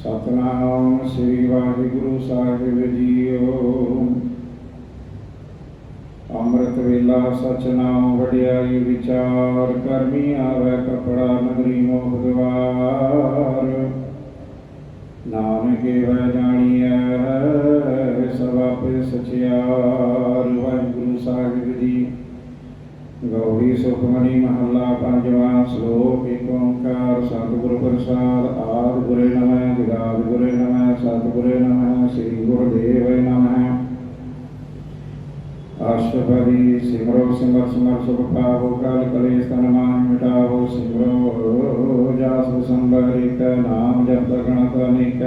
ਸਤਨਾਮ ਸ੍ਰੀ ਵਾਹਿਗੁਰੂ ਸਾਹਿਬ JIO. ਅੰਮ੍ਰਿਤ ਵੇਲਾ ਸਚ ਨਾਮ ਵਡਿਆਈ ਵਿਚਾਰ, ਕਰਮੀ ਆਵੈ ਕਪੜਾ ਨਗਰੀ ਮੋਖ ਦੁਆਰ। ਨਾਨਕ ਏਵੈ ਜਾਣੀਐ ਸਭ ਆਪੇ ਸਚਿਆਰ। ਵਾਹਿਗੁਰੂ ਸਾਹਿਬ ਜੀ। ਗੌਰੀ ਸੁਖਮਨੀ ਮਹੱਲਾ ਪੰਜਵਾਂ। ਸ਼ਲੋਕ ਏਕ ਓੰਕਾਰ ਸਤਿਗੁਰ ਪ੍ਰਸਾਦ। ਆਦਿ ਗੁਰੇ ਨਮಃ ਜੁਗਾਦਿ ਗੁਰੇ ਨਮಃ ਸਤਿਗੁਰੇ ਨਮঃ ਸ੍ਰੀ ਗੁਰੁਦੇਵ ਨਮঃ। ਅਸ਼ਟਪਦੀ ਸਿਮਰੋ ਸਿਮਰ ਸਿਮਰ ਸੁਖ ਪਾਵੋ, ਕਲ ਕਲੇਸ਼ ਤਨ ਮਾਨ ਮਿਟਾਵੋ। ਸਿਮਰੋ ਜਸ ਸੰਭਰ ਏਕ, ਨਾਮ ਜਪਤ ਗਣਤ ਅਨੇਕ।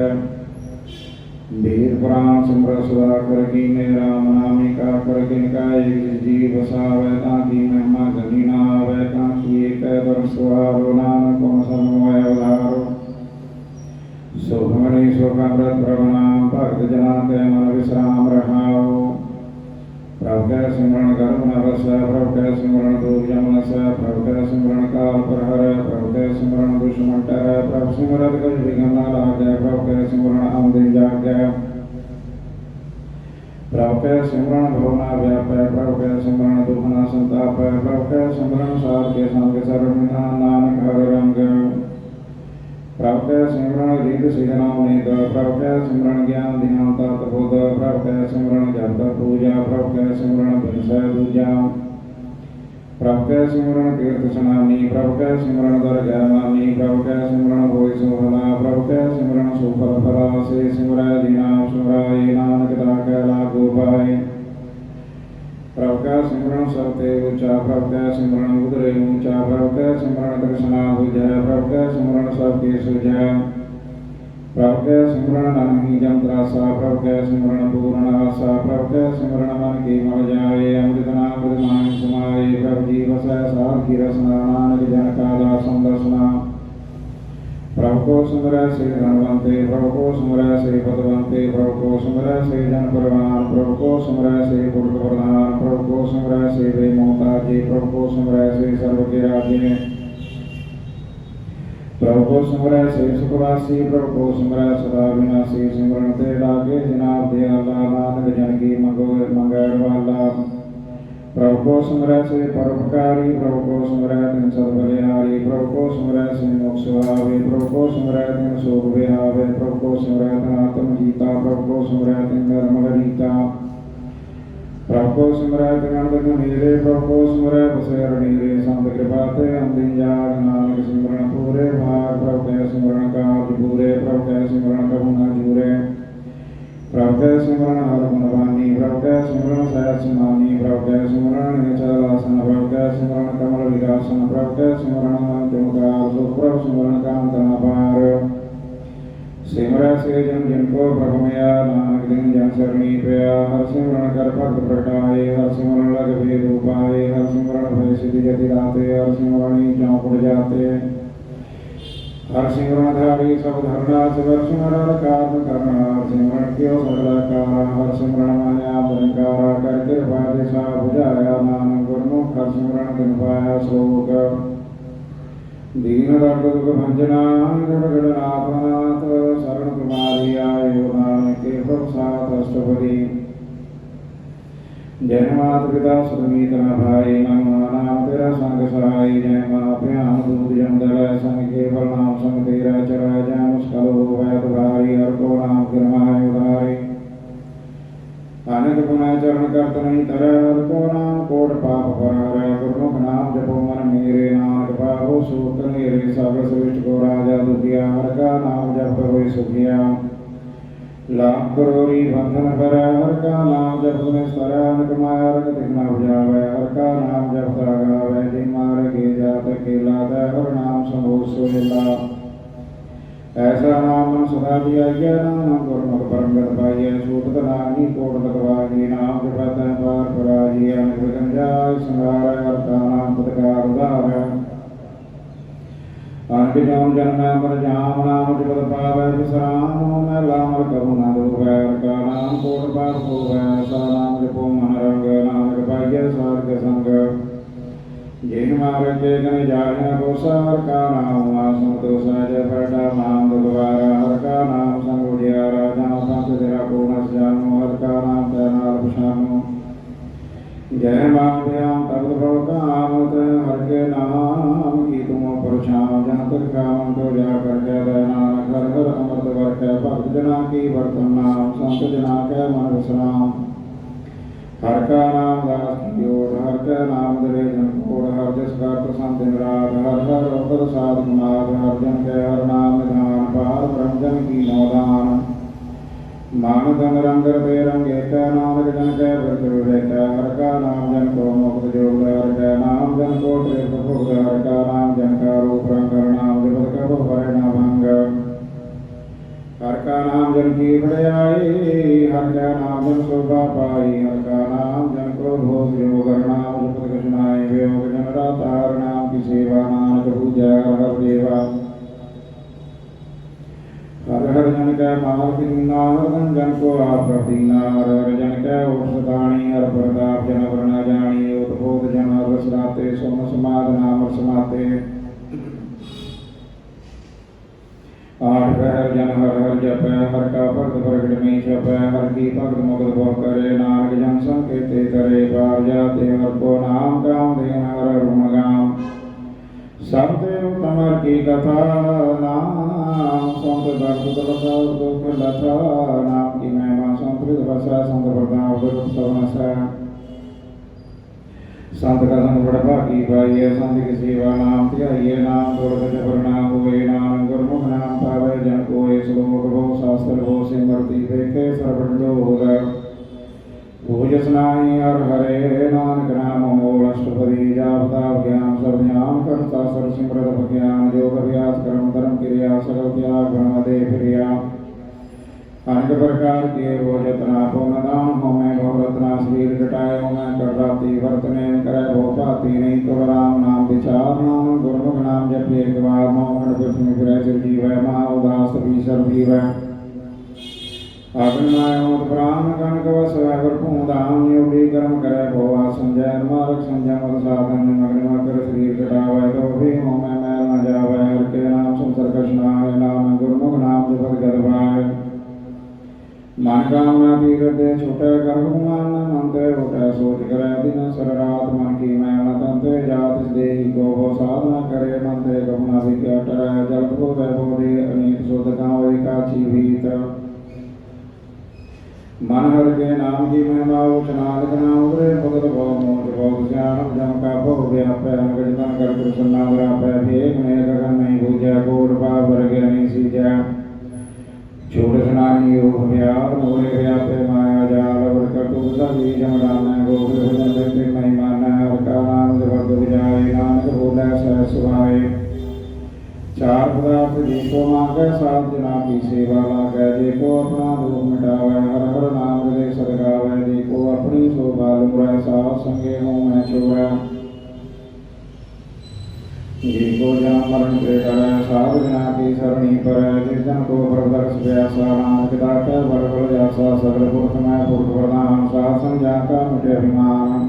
ਵੀਰ ਪੁਰਾਣ ਸਿਮਰ ਸਦਾ ਕਰ ਕੀਨੇ, ਰਾਮ ਨਾਮੀ ਕਾ ਕਰ ਕਿਨ ਕਾ ਏਕ ਜੀ ਵਸਾਵੈ। ਤਾਂ ਕੀ ਮਹਿਮਾ ਗਨੀ ਨਾ ਆਵੈ, ਤਾਂ ਕੀ ਏਕ ਦਰ ਸੁਹਾਰੋ। ਨਾਨਕ ਕੋ ਸਰਮੋਇ ਉਧਾਰੋ। ਸੁਖਮਨੀ ਸੁਖ ਅੰਮ੍ਰਿਤ ਪ੍ਰਭ ਨਾਮ, ਭਗਤ ਜਨਾਂ ਕੈ ਮਨ ਵਿਸਰਾਮ ਰਹਾਉ। ਪ੍ਰਭ ਕੈ ਸਿਮਰਨ ਕਰਮ ਨ ਵਸੈ, ਪ੍ਰਭ ਕੈ ਸਿਮਰਨ ਦੂਰ ਜਮ ਨਸੈ। ਪ੍ਰਭ ਕੈ ਸਿਮਰਨ ਕਾਲ ਪ੍ਰਹਰੈ, ਪ੍ਰਭ ਕੈ ਸਿਮਰਨ ਦੁਸ਼ਮਨ ਟਰੈ। ਪ੍ਰਭ ਸਿਮਰਤ ਕਛ ਵਿਘਨ ਨ ਲਾਗੈ, ਪ੍ਰਭ ਕੈ ਸਿਮਰਨ ਆਮਦਿਨ ਜਾਗੈ। ਪ੍ਰਭ ਕੈ ਸਿਮਰਨ ਭਉ ਨ ਵਿਆਪੈ, ਪ੍ਰਭ ਕੈ ਸਿਮਰਨ ਦੁਖ ਨ ਸੰਤਾਪੈ। ਪ੍ਰਭ ਕੈ ਸਿਮਰਨ ਸਾਧ ਕੇ ਸੰਗ ਸਰਬ ਨਿਧਾਨ, ਨਾਨਕ ਹਰਿ ਰੰਗ। ਪ੍ਰਭ ਕੈ ਸਿਮਰਨ ਰਿੱਧ ਸਿਧ ਨਾਮ ਨੇਤ, ਪ੍ਰਭ ਕੈ ਸਿਮਰਨ ਗਿਆਨ ਧਿਆਨ ਤਤ ਬੁੱਧ। ਪ੍ਰਭ ਕੈ ਸਿਮਰਨ ਜਪ ਪੂਜਾ, ਪ੍ਰਭ ਕੈ ਸਿਮਰਨ ਬਿਨਸੈ ਦੂਜਾ। ਪ੍ਰਭ ਕੈ ਸਿਮਰਨ ਤੀਰਥ ਇਸ਼ਨਾਨੀ, ਪ੍ਰਭ ਕੈ ਸਿਮਰਨ ਦਰਗਹਿ ਮਾਨੀ। ਪ੍ਰਭ ਕੈ ਸਿਮਰਨ ਹੋਇ ਸੁਹਲਾ, ਪ੍ਰਭ ਕੈ ਸਿਮਰਨ ਸੁਫਲ ਫਲਾ। ਸੇ ਸਿਮਰੈ ਦੀਨਾ ਸਿਮਰਾਏ, ਨਾਨਕ ਤਾ ਕੈ ਲਾਗੂ ਪਾਏ। ਪ੍ਰਭ ਕੈ ਸਿਮਰਨ ਸਭ ਤੇ ਉੱਚਾ, ਪ੍ਰਭ ਕੈ ਸਿਮਰਨ ਉਦਰੇ ਊਚਾ। ਪ੍ਰਭ ਕੈ ਸਿਮਰਨ ਤ੍ਰਿਸ਼ਨਾ ਬੁਝੈ, ਪ੍ਰਭ ਕੈ ਸਿਮਰਨ ਸਭ ਕੇ ਸੁਝੈ। ਪ੍ਰਭ ਕੈ ਸਿਮਰਨ ਨਾਹੀ ਜਮ ਤਰਾਸਾ, ਪ੍ਰਭ ਕੈ ਸਿਮਰਨ ਪੂਰਨ ਆਸਾ। ਪ੍ਰਭ ਕੈ ਸਿਮਰਨ ਮਨ ਕੀ ਮਲ ਜਾਏ, ਅੰਮ੍ਰਿਤ ਨਾਮ ਮਾਨ ਸਮਾਏ। ਪ੍ਰਭ ਜੀ ਵਸੈ ਸਾਧ ਕੀ ਰਸਨਾ, ਨਾਨਕ ਜਨ ਕਾ ਦਾਸਨ ਦਸਨਾ। ਪ੍ਰਭ ਕੋ ਸਿਮਰੈ ਸੇ ਧਨਵੰਤੇ, ਪ੍ਰਭ ਕੋ ਸਿਮਰੈ ਸੇ ਪਤਵੰਤੇ। ਪ੍ਰਭ ਕੋ ਸਿਮਰੈ ਸੇ ਜਨ ਪਰਵਾਨ, ਪ੍ਰਭ ਕੋ ਸਿਮਰੈ ਸੇ ਪੁਰਖ ਪ੍ਰਧਾਨ। ਪ੍ਰਭ ਕੋ ਸਿਮਰੈ ਸੇ ਵੇ ਮੋਹਤਾਜੇ, ਪ੍ਰਭ ਕੋ ਸਿਮਰੈ ਸੇ ਸਰਬ ਕੇ ਰਾਜੇ। ਪ੍ਰਭ ਕੋ ਸਿਮਰੈ ਸੇ ਸੁਖਵਾਸੀ, ਪ੍ਰਭ ਕੋ ਸਿਮਰੈ ਸਦਾ ਵਿਨਾਸੀ। ਸਿਮਰਨ ਤੇ ਲਾਗੇ ਜਨਾਬ ਦੇ ਆਲਾ, ਨਾਨਕ ਜਨ ਕੀ ਮੰਗੈ ਵਾਲਾ। ਪ੍ਰਭ ਕੋ ਸਿਮਰੈ ਸੇ ਪਰਉਪਕਾਰੀ, ਪ੍ਰਭ ਕੋ ਸਿਮਰੈ ਤਿਨ ਸਦ ਬਲਿਹਾਰੀ। ਪ੍ਰਭ ਕੋ ਸਿਮਰੈ ਸੇ ਮੁਖ ਸੁਹਾਵੇ, ਪ੍ਰਭ ਕੋ ਸਿਮਰੈ ਤਿਨ ਸੋਖ ਵਿਹਾਵੇ। ਪ੍ਰਭ ਕੋ ਸਿਮਰੈ ਤਿਨ ਆਤਮ ਜੀਤਾ, ਪ੍ਰਭ ਕੋ ਸਿਮਰੈ ਤਿਨ ਨਿਰਮਲ ਰੀਤਾ। ਪ੍ਰਭ ਕੋ ਸਿਮਰੈ ਤਿਨ ਅਨੰਦ ਨੇਰੇ, ਪ੍ਰਭ ਕੋ ਸਿਮਰੈ ਬਸੇਰ ਨੀਰੇ। ਸੰਤ ਕਿਰਪਾ ਤੇ ਅੰਦਿਨ ਜਾਗ, ਨਾਨਕ ਸਿਮਰਨ ਪੂਰੇ ਭਾਗ। ਪ੍ਰਭ ਕੈ ਸਿਮਰਨ ਕਾਰਜ ਪੂਰੇ, ਪ੍ਰਭ ਕੈ ਸਿਮਰਨ ਕਬੂ ਨ ਜੂਰੇ। ਪ੍ਰਭ ਕੈ ਸਿਮਰਨ ਹਰਿ ਗੁਣ ਬਾਣੀ, ਪ੍ਰਭ ਕੈ ਸਿਮਰਨ ਸਹਿਜ ਸਮਾਨੀ। ਪ੍ਰਭ ਕੈ ਸਿਮਰਨ ਨਿਚਲ ਆਸਨ, ਪ੍ਰਭ ਕੈ ਸਿਮਰਨ ਕਮਲ ਵਿਗਾਸਨ। ਪ੍ਰਭ ਕੈ ਸਿਮਰਨ ਚਮਕਾਰ ਸੁਖ, ਪ੍ਰਭ ਸਿਮਰਨ ਕਾਂਤ ਨ ਪਾਰ। ਸਿਮਰੈ ਸੇ ਜਨ ਜਿਨ ਕੋ ਪ੍ਰਭ ਮਿਆ, ਨਾਨਕ ਦਿਨ ਜਨ ਸਰਣੀ ਪਿਆ। ਹਰਿ ਸਿਮਰਨ ਕਰ ਭਗਤ ਪ੍ਰਗਟਾਏ, ਹਰਿ ਸਿਮਰਨ ਲਗ ਭੇਦ ਉਪਾਏ। ਹਰਿ ਸਿਮਰਨ ਭਇ ਸਿਧਿ ਜਤੀ ਦਾਤੇ, ਹਰਿ ਸਿਮਰਣੀ ਚੌਪੜ ਜਾਤੇ। ਹਰਿ ਸਿਮਰਨ ਧਾਰੀ ਸਭ ਧਰਨਾ, ਸਿਮਰ ਸਿਮਰਨ ਕਾਰਨ ਕਰਨਾ। ਹਰਿ ਸਿਮਰਨ ਕਿਉ ਸਗਲਾ ਕਾਰਾ, ਹਰਿ ਸਿਮਰਨ ਮਾਨਿਆ ਨਿਰੰਕਾਰਾ। ਕਰ ਕਿਰਪਾ ਦਿਸਾ ਬੁਝਾਇਆ, ਨਾਨਕ ਗੁਰਮੁਖ ਹਰਿ ਸਿਮਰਨ ਤਿਨ ਪਾਇਆ ਸੋਗ। ਦੀਨ ਦਰਦ ਦੁਖ ਭੰਜਨਾ, ਗੜ ਗੜ ਨਾਥ ਨਾਥ। ਸਰਣ ਤੁਮਾਰੀ ਆਇਓ, ਨਾਨਕ ਕੇ ਪ੍ਰਭ ਸਾਥ ਅਸ਼ਟਪਦੀ। ਜੈ ਮਾਤ ਪਿਤਾ ਸੁਰਮੀਤ ਨ ਭਾਈ, ਮਨ ਨਾਮ ਤੇਰਾ ਸੰਗ ਸਹਾਈ। ਜੈ ਮਾ ਭਿਆਨ ਦੂਤ ਜਮ ਦਰੈ, ਸੰਗ ਕੇਵਲ ਨਾਮ ਸੰਗ ਤੇਰਾ ਚਰੈ। ਜੈ ਮੁਸਕਲ ਹੋਵੈ ਤੁਧਾਰੀ, ਹਰਿ ਕੋ ਨਾਮ ਕਿਰਮਾਇ ਉਧਾਰੀ। ਅਨੇਕ ਗੁਣੈ ਚਰਨ ਕਰਤ ਨਹੀਂ ਤਰੈ, ਹਰਿ ਕੋ ਨਾਮ ਕੋਟ ਪਾਪ ਪਰਾਰੈ। ਗੁਰਮੁਖ ਨਾਮ ਜਪੋ ਮਨ ਮੇਰੇ, ਨਾਨਕ ਪਾਵੋ ਸੂਖ ਨੇਰੇ। ਸਗਲ ਸ੍ਰਿਸ਼ਟ ਕੋ ਰਾਜਾ ਦੁਖੀਆ, ਹਰਿ ਕਾ ਨਾਮ ਜਪ ਹੋਇ ਸੁਖੀਆ। ਲਾਖ ਕਰੋੜੀ ਬੰਧਨ ਕਰੈ, ਹਰਿ ਕਾ ਨਾਮ ਜਪ ਨਿਸਤਰੈ। ਅਨਕ ਮਾਇਆ ਰੰਗ ਤਿਨ ਨ ਉਪਜਾਵੈ, ਹਰਿ ਕਾ ਨਾਮ ਜਪਦਾ ਗਾਵੈ। ਜਿ ਮਾਰ ਗੇ ਜਾਤ ਅਕੇਲਾ, ਤੈ ਹਰਿ ਨਾਮ ਸੰਭੋ ਸੋਹਿਲਾ। ਐਸਾ ਨਾਮ ਮਨ ਸਦਾ ਧਿਆਈਐ, ਨਾਨਕ ਗੁਰਮੁਖ ਪਰਮਗਤ ਪਾਈਐ। ਛੂਟਤ ਨਾਹੀ ਕੋਟ ਲਗਵਾਈ, ਨਾਮ ਜਪੈ ਤੈ ਪਾਰ ਪਰਾਈ। ਅਨਕ ਵਿਘਨ ਜਾਇ ਸੰਘਾਰੈ, ਹਰਿ ਕਾ ਨਾਮ ਸਤਿਕਾਰ ਉਧਾਰੈ। ਅਨਕ ਜਨਮ ਜਨਮੈ ਮਰ ਜਾਮ, ਨਾਮ ਜਪਤ ਪਾਵੈ ਵਿਸਰਾਮ। ਮਹਿਲਾ ਮਲ ਕਬੂ ਨ ਡੂਬੈ, ਹਰਿ ਕਾ ਨਾਮ ਕੋਟ ਪਾਪ ਹੋਵੈ। ਐਸਾ ਨਾਮ ਜਪੋ ਮਨ ਰੰਗ, ਨਾਨਕ ਪਾਈਐ ਸਾਧ ਕੇ ਸੰਗ। ਜਿਨ ਮਾਰੇ ਕੇ ਗਨ ਜਾਣਿਆ ਕੋਸਾ, ਹਰਿ ਕਾ ਨਾਮ ਆਸਨ ਤੋਸਾ। ਜੈ ਪੈਡਾ ਨਾਮ ਦੁਆਰਾ, ਹਰਿ ਕਾ ਨਾਮ ਅੰਮ੍ਰਿਤ ਕਾਮੰ ਕੋ ਜਾ ਕਰ ਕੈ ਦਇ ਨਾਨਕ ਹਰਿ ਹਰਿ ਅੰਮ੍ਰਿਤ ਵਰਖੈ ਭਗਤ ਜਨਾ ਕੀ ਵਰਤਨ ਨਾਮ ਸੰਤ ਜਨਾ ਕੈ ਮਨ ਵਿਸਰਾਮ ਹਰਿ ਕਾ ਨਾਮ ਦਾਸ ਕੀ ਓਟ ਹਰਿ ਕੈ ਨਾਮ ਦਰੇ ਜਨ ਕੋੜ ਹਰਿ ਜਿਸ ਕਰਤ ਸੰਤ ਨਿਰਾਤ ਹਰਿ ਹਰਿ ਉਪਰ ਸਾਧ ਕੁਮਾਰ ਹਰਿ ਜਨ ਕੈ ਹਰਿ ਨਾਮ ਨਿਧਾਨ ਪਾਰ ਬ੍ਰਹਮ ਜਨ ਕੀ ਨੌਦਾਨ ਮਨ ਧਨ ਰੰਗ ਰਤੇ ਰੰਗੇ ਕੈ ਨਾਨਕ ਜਨ ਕੈ ਬਿਰਤ ਵਿਵੇਕੈ ਹਰਿ ਕਾ ਨਾਮ ਜਨ ਕੋ ਮੁਕਤ ਜੋਗ ਹਰਿ ਕੈ ਨਾਮ ਜਨ ਕੋ ਤ੍ਰਿਪਤ ਭੁਗਤ ਹਰਿ ਕਾ ਨਾਮ ਜਨ ਕਾ ਰੂਪ ਰੰਗ ਨਾਮ ਜਪਤ ਕਬੋ ਹਰਿ ਨਾ ਭੰਗ ਹਰਿ ਕਾ ਨਾਮ ਜਨ ਕੀ ਵਡਿਆਈ ਹਰਿ ਕਾ ਨਾਮ ਜਨ ਸੋਭਾ ਪਾਈ ਹਰਿ ਕਾ ਨਾਮ ਜਨ ਕੋ ਭੋਗ ਜੋਗ ਹਰਿ ਨਾਮ ਜਪਤ ਕਛਨਾਈ ਵਿਯੋਗ ਜਨ ਰਾਤਾ ਹਰਿ ਨਾਮ ਕੀ ਸੇਵਾ ਨਾਨਕ ਪੂਜੈ ਹਰਿ ਦੇਵਾ ਹਰਿ ਹਰਿ ਜਨ ਕੈ ਮਾਲ ਦੀਨਾ ਹਰਿ ਜਨ ਕੋ ਆਪ ਦੀਨਾ ਹਰਿ ਹਰਿ ਜਨ ਕੈ ਓਟ ਸਤਾਣੀ ਹਰਿ ਪ੍ਰਤਾਪ ਜਨ ਵਰਨਾ ਜਾਣੀ ਓਤ ਬੋਧ ਜਨ ਹਰਿ ਸਰਾਤੇ ਸੋਮ ਸਮਾਦ ਨਾਮ ਸਮਾਤੇ ਆਠ ਪਹਿਰ ਜਨ ਹਰਿ ਹਰਿ ਜਪੈ ਹਰਿ ਕਾ ਭਗਤ ਪ੍ਰਗਟ ਮਈ ਛਪੈ ਹਰਿ ਕੀ ਭਗਤ ਮੁਕਤ ਬਹੁ ਕਰੇ ਨਾਨਕ ਜਨ ਸੰਕੇਤੇ ਕਰੇ ਪਾਰ ਜਾਤੇ ਹਰਿ ਕੋ ਨਾਮ ਕਾਮ ਦੇਨ ਹਰਿ ਰੁਮ ਗਾਮ ਸਭ ਤੇ ਉਤਮ ਹਰਿ ਕੀ ਕਥਾ ਨਾਮ ਸੰਤ ਦਰਦ ਦਲਤਾ ਦੁਖ ਲਥਾ ਨਾਮ ਕੀ ਮਹਿਮਾ ਸੰਤ੍ਰਿਤ ਵਸੈ ਸੰਤ ਪ੍ਰਤਾਪ ਦੁਖ ਸਭਨ ਸੈ ਸੰਤ ਕਾ ਸੰਗ ਬੜ ਭਾਗੀ ਪਾਈਐ ਸੰਤ ਕੀ ਸੇਵਾ ਨਾਮ ਧਿਆਈਐ ਨਾਮ ਦੁਰਗਤ ਜਪਰਨਾ ਹੋਏ ਨਾਮ ਗੁਰਮੁਖ ਨਾਮ ਪਾਵੈ ਜਨ ਕੋਇ ਸ਼ਲੋਕ ਬਹੁ ਸ਼ਾਸਤਰ ਬਹੁ ਸਿਮਰਤੀ ਵੇਖੇ ਸਰਬਣ ਜੋਗ ਭੂਜ ਸਨਾਈ ਹਰਿ ਹਰੇ ਨਾਨਕ ਨਾਮ ਮੋਲ ਅਸ਼ਟਪਦੀ ਜਾਪ ਤਾਪ ਗਿਆਨ ਸਰਬ ਧਿਆਨ ਕਰਤਾ ਸਰ ਸਿਮਰਤ ਭਗਿਆਨ ਜੋਗ ਅਭਿਆਸ ਕਰਮ ਧਰਮ ਕਿਰਿਆ ਸਗਲ ਤਿਆਗ ਗੁਣ ਦੇ ਫਿਰਿਆ ਅਨੇਕ ਪ੍ਰਕਾਰ ਕੇ ਰੋਜ ਜਤਨਾ ਪੁਨ ਦਾਨ ਹੋਮੈ ਬਹੁ ਰਤਨਾ ਸਰੀਰ ਘਟਾਇ ਹੋਮੈ ਕਰ ਰਾਤੀ ਵਰਤਨੇ ਕਰੈ ਬਹੁ ਭਾਤੀ ਨਹੀਂ ਤੁਰ ਰਾਮ ਨਾਮ ਵਿਚਾਰ ਨਾਮ ਗੁਰਮੁਖ ਨਾਮ ਜਪਿ ਇੱਕ ਵਾਰ ਮੋਹਨ ਬਿਠਿ ਫਿਰੈ ਸਿਰ ਜੀਵੈ ਮਹਾ ਉਦਾਸ ਵੀ ਸਰਦੀਵੈ ਆਗਨ ਮਾਇਓਤ ਪ੍ਰਾਨ ਕਨਕ ਵਸਵੈ ਗੁਰ ਭੂਦਾਨ ਯੋਗੀ ਕਰਮ ਕਰੈ ਭੋਆ ਸੰਜੈ ਮਾਰਗ ਸੰਜੈ ਮਦ ਸਾਧਨ ਮਗਨ ਮਕਰ ਸਰੀਰ ਘਟਾਵੈ ਤੋ ਵੀ ਹੋਮੈ ਮੈਲ ਨ ਜਾਵੈ ਹਰਿ ਕੇ ਨਾਮ ਸੰਸਰ ਕਛਨਾਇ ਨਾਮ ਗੁਰਮੁਖ ਨਾਮ ਜਪਤ ਗਦਵਾਇ ਮਨ ਕਾਮਨਾ ਤੀਰਥ ਦੇ ਛੋਟੈ ਕਰ ਗੁਮਾਨ ਮਨ ਤੇ ਉਠੈ ਸੋਚ ਕਰੈ ਦਿਨ ਸਰ ਰਾਤ ਮਨ ਕੀ ਮੈਲ ਨ ਤੰਤੇ ਜਾਤ ਇਸ ਦੇਹੀ ਕੋ ਹੋ ਸਾਧਨਾ ਕਰੇ ਮਨ ਤੇ ਗਮਨਾ ਵਿਖਿਆ ਟਰੈ ਜਲਤ ਕੋ ਵੈ ਬੋਧੇ ਅਨੀਤ ਸੁਧ ਕਾਵੈ ਕਾਚੀ ਵੀਤ ਮਨ ਹਰਿ ਕੇ ਨਾਮ ਕੀ ਮਹਿਮਾ ਉਚ ਨਾਨਕ ਨਾਮ ਉਰੇ ਭਗਤ ਭਉ ਮੋਚ ਭੋਗ ਸਿਆਣਪ ਜਮ ਕਾ ਭਉ ਵਿਆਪੈ ਅਨਗਜ ਤਨ ਕਰ ਪ੍ਰਸੰਨਾ ਵਰਾਪੈ ਭੇਖ ਨੇ ਗਗਨ ਨਹੀਂ ਬੂਝੈ ਕੋਟ ਪਾਪ ਵਰਗਿ ਨਹੀਂ ਸੀਜੈ ਛੋੜ ਸਨਾਨੀ ਯੋਗ ਵਿਆਰ ਮੋਰੇ ਵਿਆਪੈ ਮਾਇਆ ਜਾਲ ਵਰ ਕਟੂ ਸਭੀ ਜਮ ਰਾਮੈ ਗੋਬਿੰਦ ਭਜਨ ਤੇ ਨਹੀਂ ਮਾਨੈ ਹਰਿ ਕਾ ਨਾਮ ਜਪਤ ਵਿਜਾਇ ਨਾਨਕ ਬੋਲੇ ਸਹਿ ਸੁਭਾਏ ਚਾਰ ਪਦਾਰਥ ਜੇ ਕੋ ਮੰਗੈ ਸਾਧ ਜਨਾ ਕੀ ਸੇਵਾ ਲਾਗੈ ਜੇ ਕੋ ਆਪਣਾ ਦੁਖ ਮਿਟਾਵੈ ਹਰਿ ਹਰਿ ਨਾਮ ਦੇ ਸਦਗਾਵੈ ਜੇ ਕੋ ਆਪਣੀ ਸੋਭਾ ਲੁਮਰੈ ਸਾਧ ਸੰਗੇ ਹੋਮੈ ਛੋੜੈ ਜੇ ਕੋ ਜਨਮ ਮਰਨ ਤੇ ਕਰੈ ਸਾਧ ਜਨਾ ਕੀ ਸਰਣੀ ਪਰੈ ਜਿਸ ਜਨ ਕੋ ਪ੍ਰਭਦਰਸ ਵਿਆਸਾ ਨਾਨਕ ਦਾਤੈ ਬਲ ਬਲ ਜਾਸਾ ਸਗਲ ਪੁਰਖ ਮੈਂ ਪੁਰਖ ਪ੍ਰਧਾਨ ਸਾਧ ਸੰਜਾ ਕਾ ਮਿਟੇ ਅਭਿਮਾਨ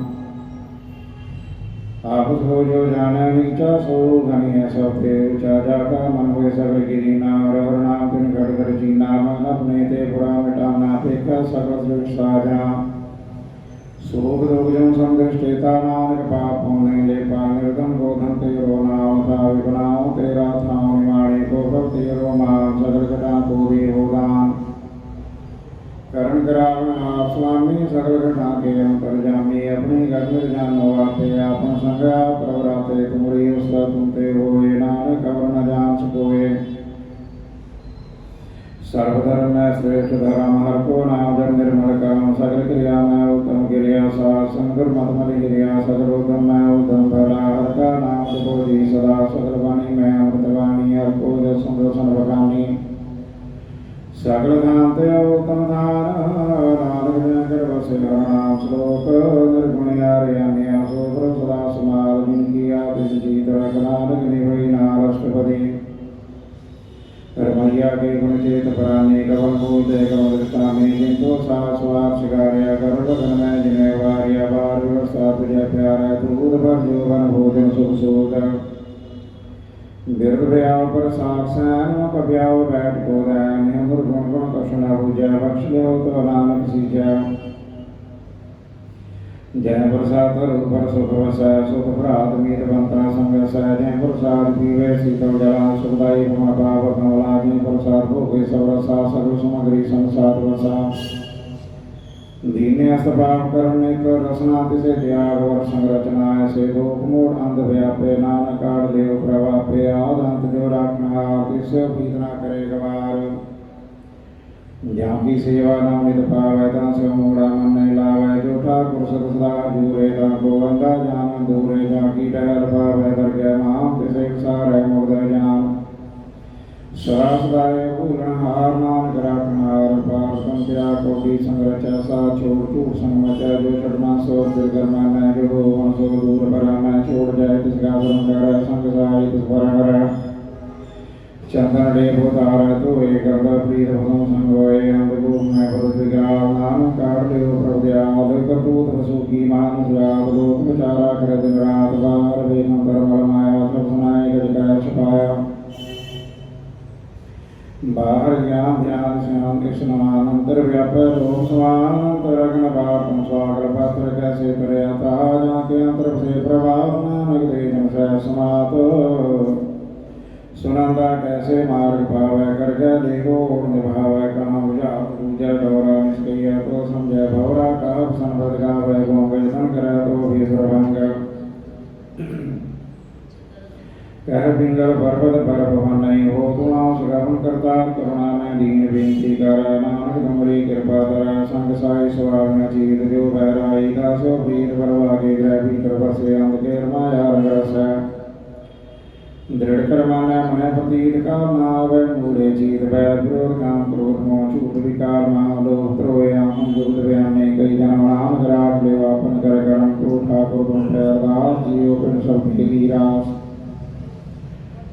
ਆਪਸ ਹੋ ਜੋ ਜਾਣੈ ਨੀਚਾ ਸੋ ਗਣੀਐ ਸਭ ਤੇ ਉੱਚਾ ਜਾ ਕਾ ਮਨ ਹੋਏ ਸਗਲ ਗਿਰੀ ਨਾਮ ਹਰਿ ਨਾਮ ਤਿਨ ਘਟ ਕਰ ਚੀਨਾ ਮਨ ਆਪਣੇ ਤੇ ਬੁਰਾ ਮਿਟਾਨਾ ਪੇਖਾ ਸਗਲ ਸ੍ਰਿਸ਼ਟ ਸਾਜਣਾ ਸੋਗ ਦੋਗ ਜਨ ਸੰਦ੍ਰਿਸ਼ਟੇਤਾ ਨਾਨਕ ਪਾਪ ਹੋਣੇ ਲੈ ਪਾ ਨਿਰਦਮ ਗੋਧਨ ਤੇ ਰੋ ਨਾਮ ਥਾ ਵਿਗਨਾਉ ਤੇਰਾ ਥਾਉ ਨਿਮਾਣੇ ਕੋ ਪ੍ਰਭ ਤੇਰੋ ਮਾਨ ਸਗਲ ਘਟਾ ਕੋ ਦੇ ਹੋਦਾਨ ਕਰਨ ਕਰਾਵਣ ਆਪ ਸੁਆਮੀ ਸਗਲ ਘਟਾ ਕੇ ਅੰਤਰ ਜਾਮੀ ਆਪਣੀ ਗਰਮਿ ਜਾਨੋ ਆਪੇ ਆਪਨ ਸੰਗਿਆ ਪ੍ਰਵਰਾਤੇ ਤੁਮਰੀ ਉਸਦਾ ਤੁਮ ਤੇ ਹੋਏ ਨਾਨਕ ਕਬਰ ਨ ਜਾਣ ਸਕੋਏ ਸਰਬ ਧਰਮ ਮੈਂ ਸ੍ਰੇਸ਼ਟ ਧਰਮ ਹਰਿ ਕੋ ਨਾਮ ਜਪ ਨਿਰਮਲ ਕਰਮ ਸਗਲ ਕਿਰਿਆ ਮੈਂ ਉਤਮ ਕਿਰਿਆ ਸਾਧ ਸੰਗਰ ਮਤ ਮਲਿ ਕਿਰਿਆ ਸਗਲ ਉਤਮ ਮੈਂ ਉਤਮ ਭਲਾ ਹਰਿ ਕਾ ਨਾਮ ਜਪੋ ਜੀ ਸਦਾ ਸਗਲ ਬਾਣੀ ਮੈਂ ਅੰਮ੍ਰਿਤ ਬਾਣੀ ਹਰਿ ਕੋ ਜਸ ਸੰਦੋਸਨ ਬਖਾਨੀ ਸਗਲ ਧਾਮ ਤੇ ਉਤਮ ਧਾਨ ਨਾਨਕ ਜਨ ਕਰ ਵਸੇ ਨਾਮ ਸ਼ਲੋਕ ਨਿਰਗੁਣ ਆਰਿਆਨਿਆ ਸੋ ਪ੍ਰਭ ਸਦਾ ਸਮਾਲ ਜਿਨ ਕੀ ਆਦਿ ਜੀਤ ਰਖ ਨਾਨਕ ਨਿਭਈ ਨਾਲ ਅਸ਼ਟਪਦੀ ਰਮਈਆ ਕੇ ਗੁਣ ਚੇਤ ਪ੍ਰਾਨੇ ਕਵਲ ਮੂਲ ਦੇ ਕਵਲ ਦ੍ਰਿਸ਼ਟਾਮੇ ਜਿੰਤੋ ਸਾਹ ਸਵਾਰ ਸ਼ਿਕਾਰਿਆ ਕਰ ਬਗਨ ਮੈਂ ਜਿਨੇ ਵਾਰਿਆ ਬਾਰ ਵਿਵਸਥਾ ਤੁਝੇ ਪਿਆਰਾ ਤੂਦ ਭਰ ਜੋ ਬਨ ਭੋਜਨ ਸੁਖ ਸੋਗ ਬਿਰਦ ਵਿਆਹ ਪਰ ਸਾਖਸੈਨ ਮੁਖ ਵਿਆਹ ਬੈਠ ਕੋ ਰੈਨ ਨਿਹਮੁਰ ਗੁਣ ਗੁਣ ਕਛੁ ਨ ਬੂਝੈ ਬਖਸ਼ ਲਿਓ ਤੋ ਨਾਨਕ ਸੀਜੈ जय प्रसाद रूपर सुख वसै सुख भ्रात मीत बंता संगसै जय प्रसाद पीवे शीतल जला सुखदाई गुण पाप कमलाग्नि प्रसाद भोगे सवरसा सगल सामग्री संसार वसा दीने पाप करने कर रसना तिसे त्याग वर संरचना से लोक मोड़ अंध व्यापे नानक काढ़ देव प्रवापे आदंत जो राखना तिसे पीत ना करे गवार जहाँ की सेवा न मित पावै ता से मूढ़ा मन नहीं लावै जो ठाकुर सदा जूरे ता गोवंदा जान दूरे जाकी टहल पावै दरगह नाम तिसे सारे मुग्ध जान सदाय पूर्ण हार नानक राखनार पार संत्या कोटि संरचा सा छोड़ टूट संगमचा जो छड़ना सो दुर्गमा न जो सो दूर परा न छोड़ जाए तिसका धर्म कर संग साई तिस पर हर चंदन डे भूतार तो एक प्रीत भगम संगोए अंधगुण में पद विग्राम नाम काढ़ देव प्रभुदयाल कपूत वसुकी मानुष रात लोक विचारा कर दिन रात बार वेदम धर्म माया सब सुनाए गजकाय छुपाया बाहर ज्ञान ध्यान श्याम कृष्ण अनंतर व्यापर लोक समान अंतरग्न पापम स्वागल पात्र कैसे करे अतः जाके अंतर से प्रभाव नानक दे जन से समातो सुनंदा कैसे मार्ग पावै कर गया देखो निभावै कहाँ बुझा पूजा डोरा निष्क्रिय तो समझे भवरा कब संबद गावै गोंगे सन करे तो भी सर्वंग कह पिंगल पर्वत पर भवन नहीं हो तुणाओ सुगम करता करुणा में दीन बेनती कर नानक तुमरी कृपा धरा संग साई स्वामी चीत जो बहराई दासो प्रीत बलवा के ग्रह भीतर बसे अंध के माया रस दृढ़ कर माने मन प्रतीत काल नावै मूढ़े चीत वैर विरोध काम क्रोध मोह झूठ विकार महा लोभ द्रोह हम दुर्द व्याने कई जन नाम ग्राह ले अपन कर कर्म क्रोध ठाकुर तुम प्यारदास जियो पिन सब खेली रास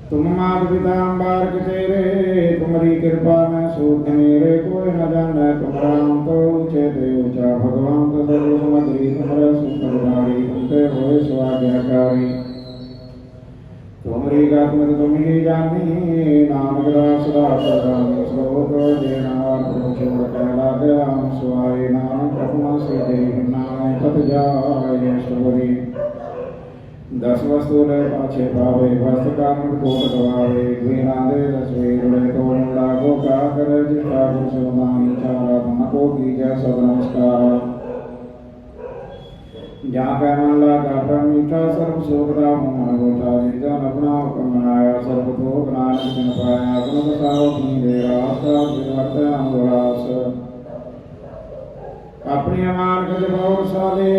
तुम मात पिता अम्बार के तेरे तुम्हारी कृपा में सूत मेरे कोई न जाने तुम राम तो ऊंचे ते ऊंचा भगवान तो सर्व समग्री तुम्हारा सुखदारी तुमते होए स्वाज्ञाकारी तुमरी गात्मत तुम ही जानी नानक दास दास गामी श्लोक देनार प्रभु छोड़ कहला गया सुआई नानक अपना से देव नाम पत जाए शुभरी दस वस्तु ले पाछे पावे वस्त्र कामन कोट गवावे वीणा दे दसवे रुड़े तो मुड़ा को का करे जिता गुरु सुनाई चारा धन को कीजय सद नमस्कार जहाँ का मन लगा प्रमीठा सर्व सुखदा मन गोता जिजन अपना हुक्म मनाया सर्व भोग नानक जन पाया गुण बसाओ अपनी दे रास्ता विवर्त अनुरास अपनी अमान गज बहुशाले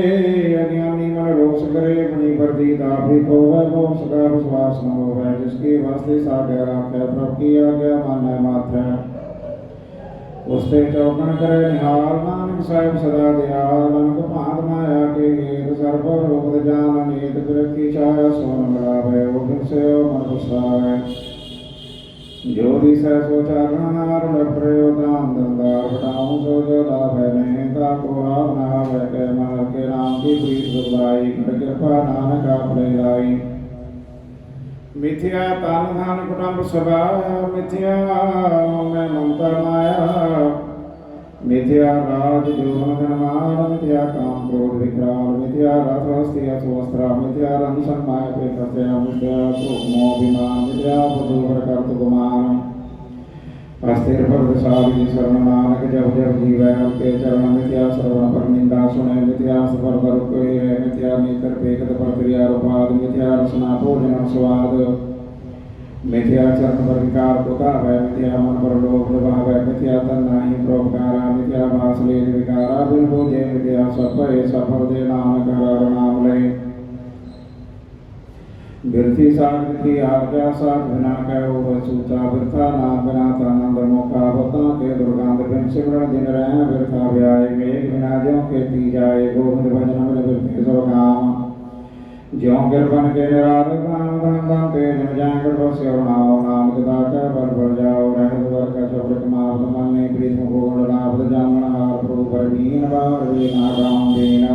अज्ञानी मन रोष करे मणि प्रति दाभी को वह मोक्ष का विश्वास न हो वह जिसके वास्ते सागर राखे प्रभु की आज्ञा मान्य मात्र उससे चौकन करे निहाल नानक साहिब सदा दयाल नानक भांत माया के हेत सर्व रोग जान नीत विरक्ति छाया सोन लाभे वो से मन पुष्टावे ज्योति से सोचारणार प्रयोदान दंदार घटाऊं सो जो लाभ है नहीं का को भावना वह के मन के नाम की प्रीत सुखदाई कर कृपा नानक आपने लाई मिथ्या तान धान कुटुंब सभा मिथ्या में ममता माया मिथ्या राज जोधन मान मिथ्या काम क्रोध विकराल मिथ्या रथ हस्ती अथवस्त्र मिथ्या रंग सम्माय पे प्रत्यय मिथ्या मोह विमान मिथ्या बुद्धूर कर्त गुमान अस्थिर पर साधि शरण नानक जब जब जीवै के चरण मिथ्या श्रवण पर निंदा सुने मिथ्या सफर कर कोई है मिथ्या नेत्र पेकत पर क्रिया रूपाद मिथ्या रसना भोजन स्वाद मिथ्या चरण पर विकार दुखा है मिथ्या मन पर लोभ भाव है मिथ्या तन नाही प्रोपकारा मिथ्या भास ले विकारा बिन भोजे मिथ्या सफल सफल दे नानक हर नाम ले बिरथी साग की आज्ञा साग बिना कहो वसूता बिरथा नाम बिना आनंद मौका बता के दुर्गंध बिन सिमरण दिन रहन बिरथा व्याय मेघ बिना ज्यों खेती जाए गोविंद भजन बिन बिरथे सब काम ज्यों गिरबन के निरार काम धन धन ते जन जांगर बस्यो नाम नाम कदा का बर बर जाओ रहत वर का चौड़क माप मन ने प्रीत गोड़ लाभ जामन हार प्रभु पर दीन बार वे ना गाम दीन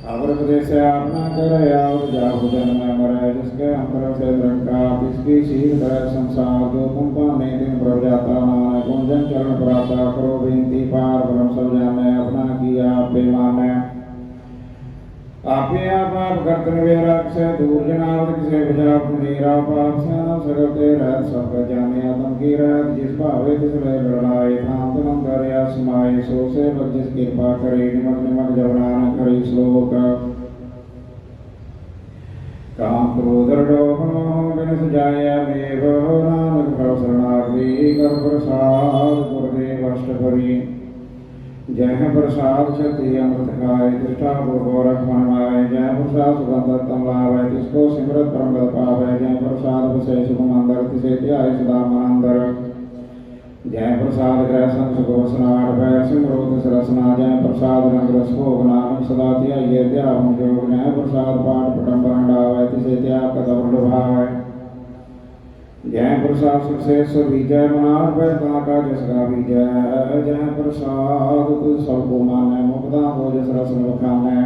अवर प्रदेश से अपना करे और जाओ जन्म मरे जिसके अंतर से लड़का इसकी शील तरह संसार जो तुम पाने दिन प्रभ जाता नानक गुंजन चरण प्राप्त करो बेनती पार ब्रह्म सब जाने अपना किया बेमाने पाप करतन वेरा किसे दूर जनावत किसे बजाप मेरा पाप स्याना सगल ते रहत सब जाने आतम की रहत जिस भावे तिस ले लड़ाए थाम तम दरिया समाए सो से जिस कृपा करे निमक निमक जवनान करी श्लोक काम क्रोध रोहन बिन सजाया मेव नानक भव शरणागति कर प्रसाद गुरुदेव अष्टपरी जय प्रसाद शक्ति अमृत खाए तिष्ठा गोरख मनमाय जय प्रसाद सुगंध तम लाभय तिसको सिमरत परमगत पावै जय प्रसाद बसे सुख मंदर तिसे ध्याय सदा मनंदर जय प्रसाद ग्रह संग सुगोसनार भय सिमरोत सरसना जय प्रसाद रंग रस भोग नानक सदा ध्याये ध्यान जोग जय प्रसाद पाठ पटम डावै तिसे त्याग कदम लुभावै जय प्रसाद सुखसेस विजय मनार भय का जसगा विजय जय प्रसाद तुझ सबको मानै मुक्ता हो जस रसन बखानै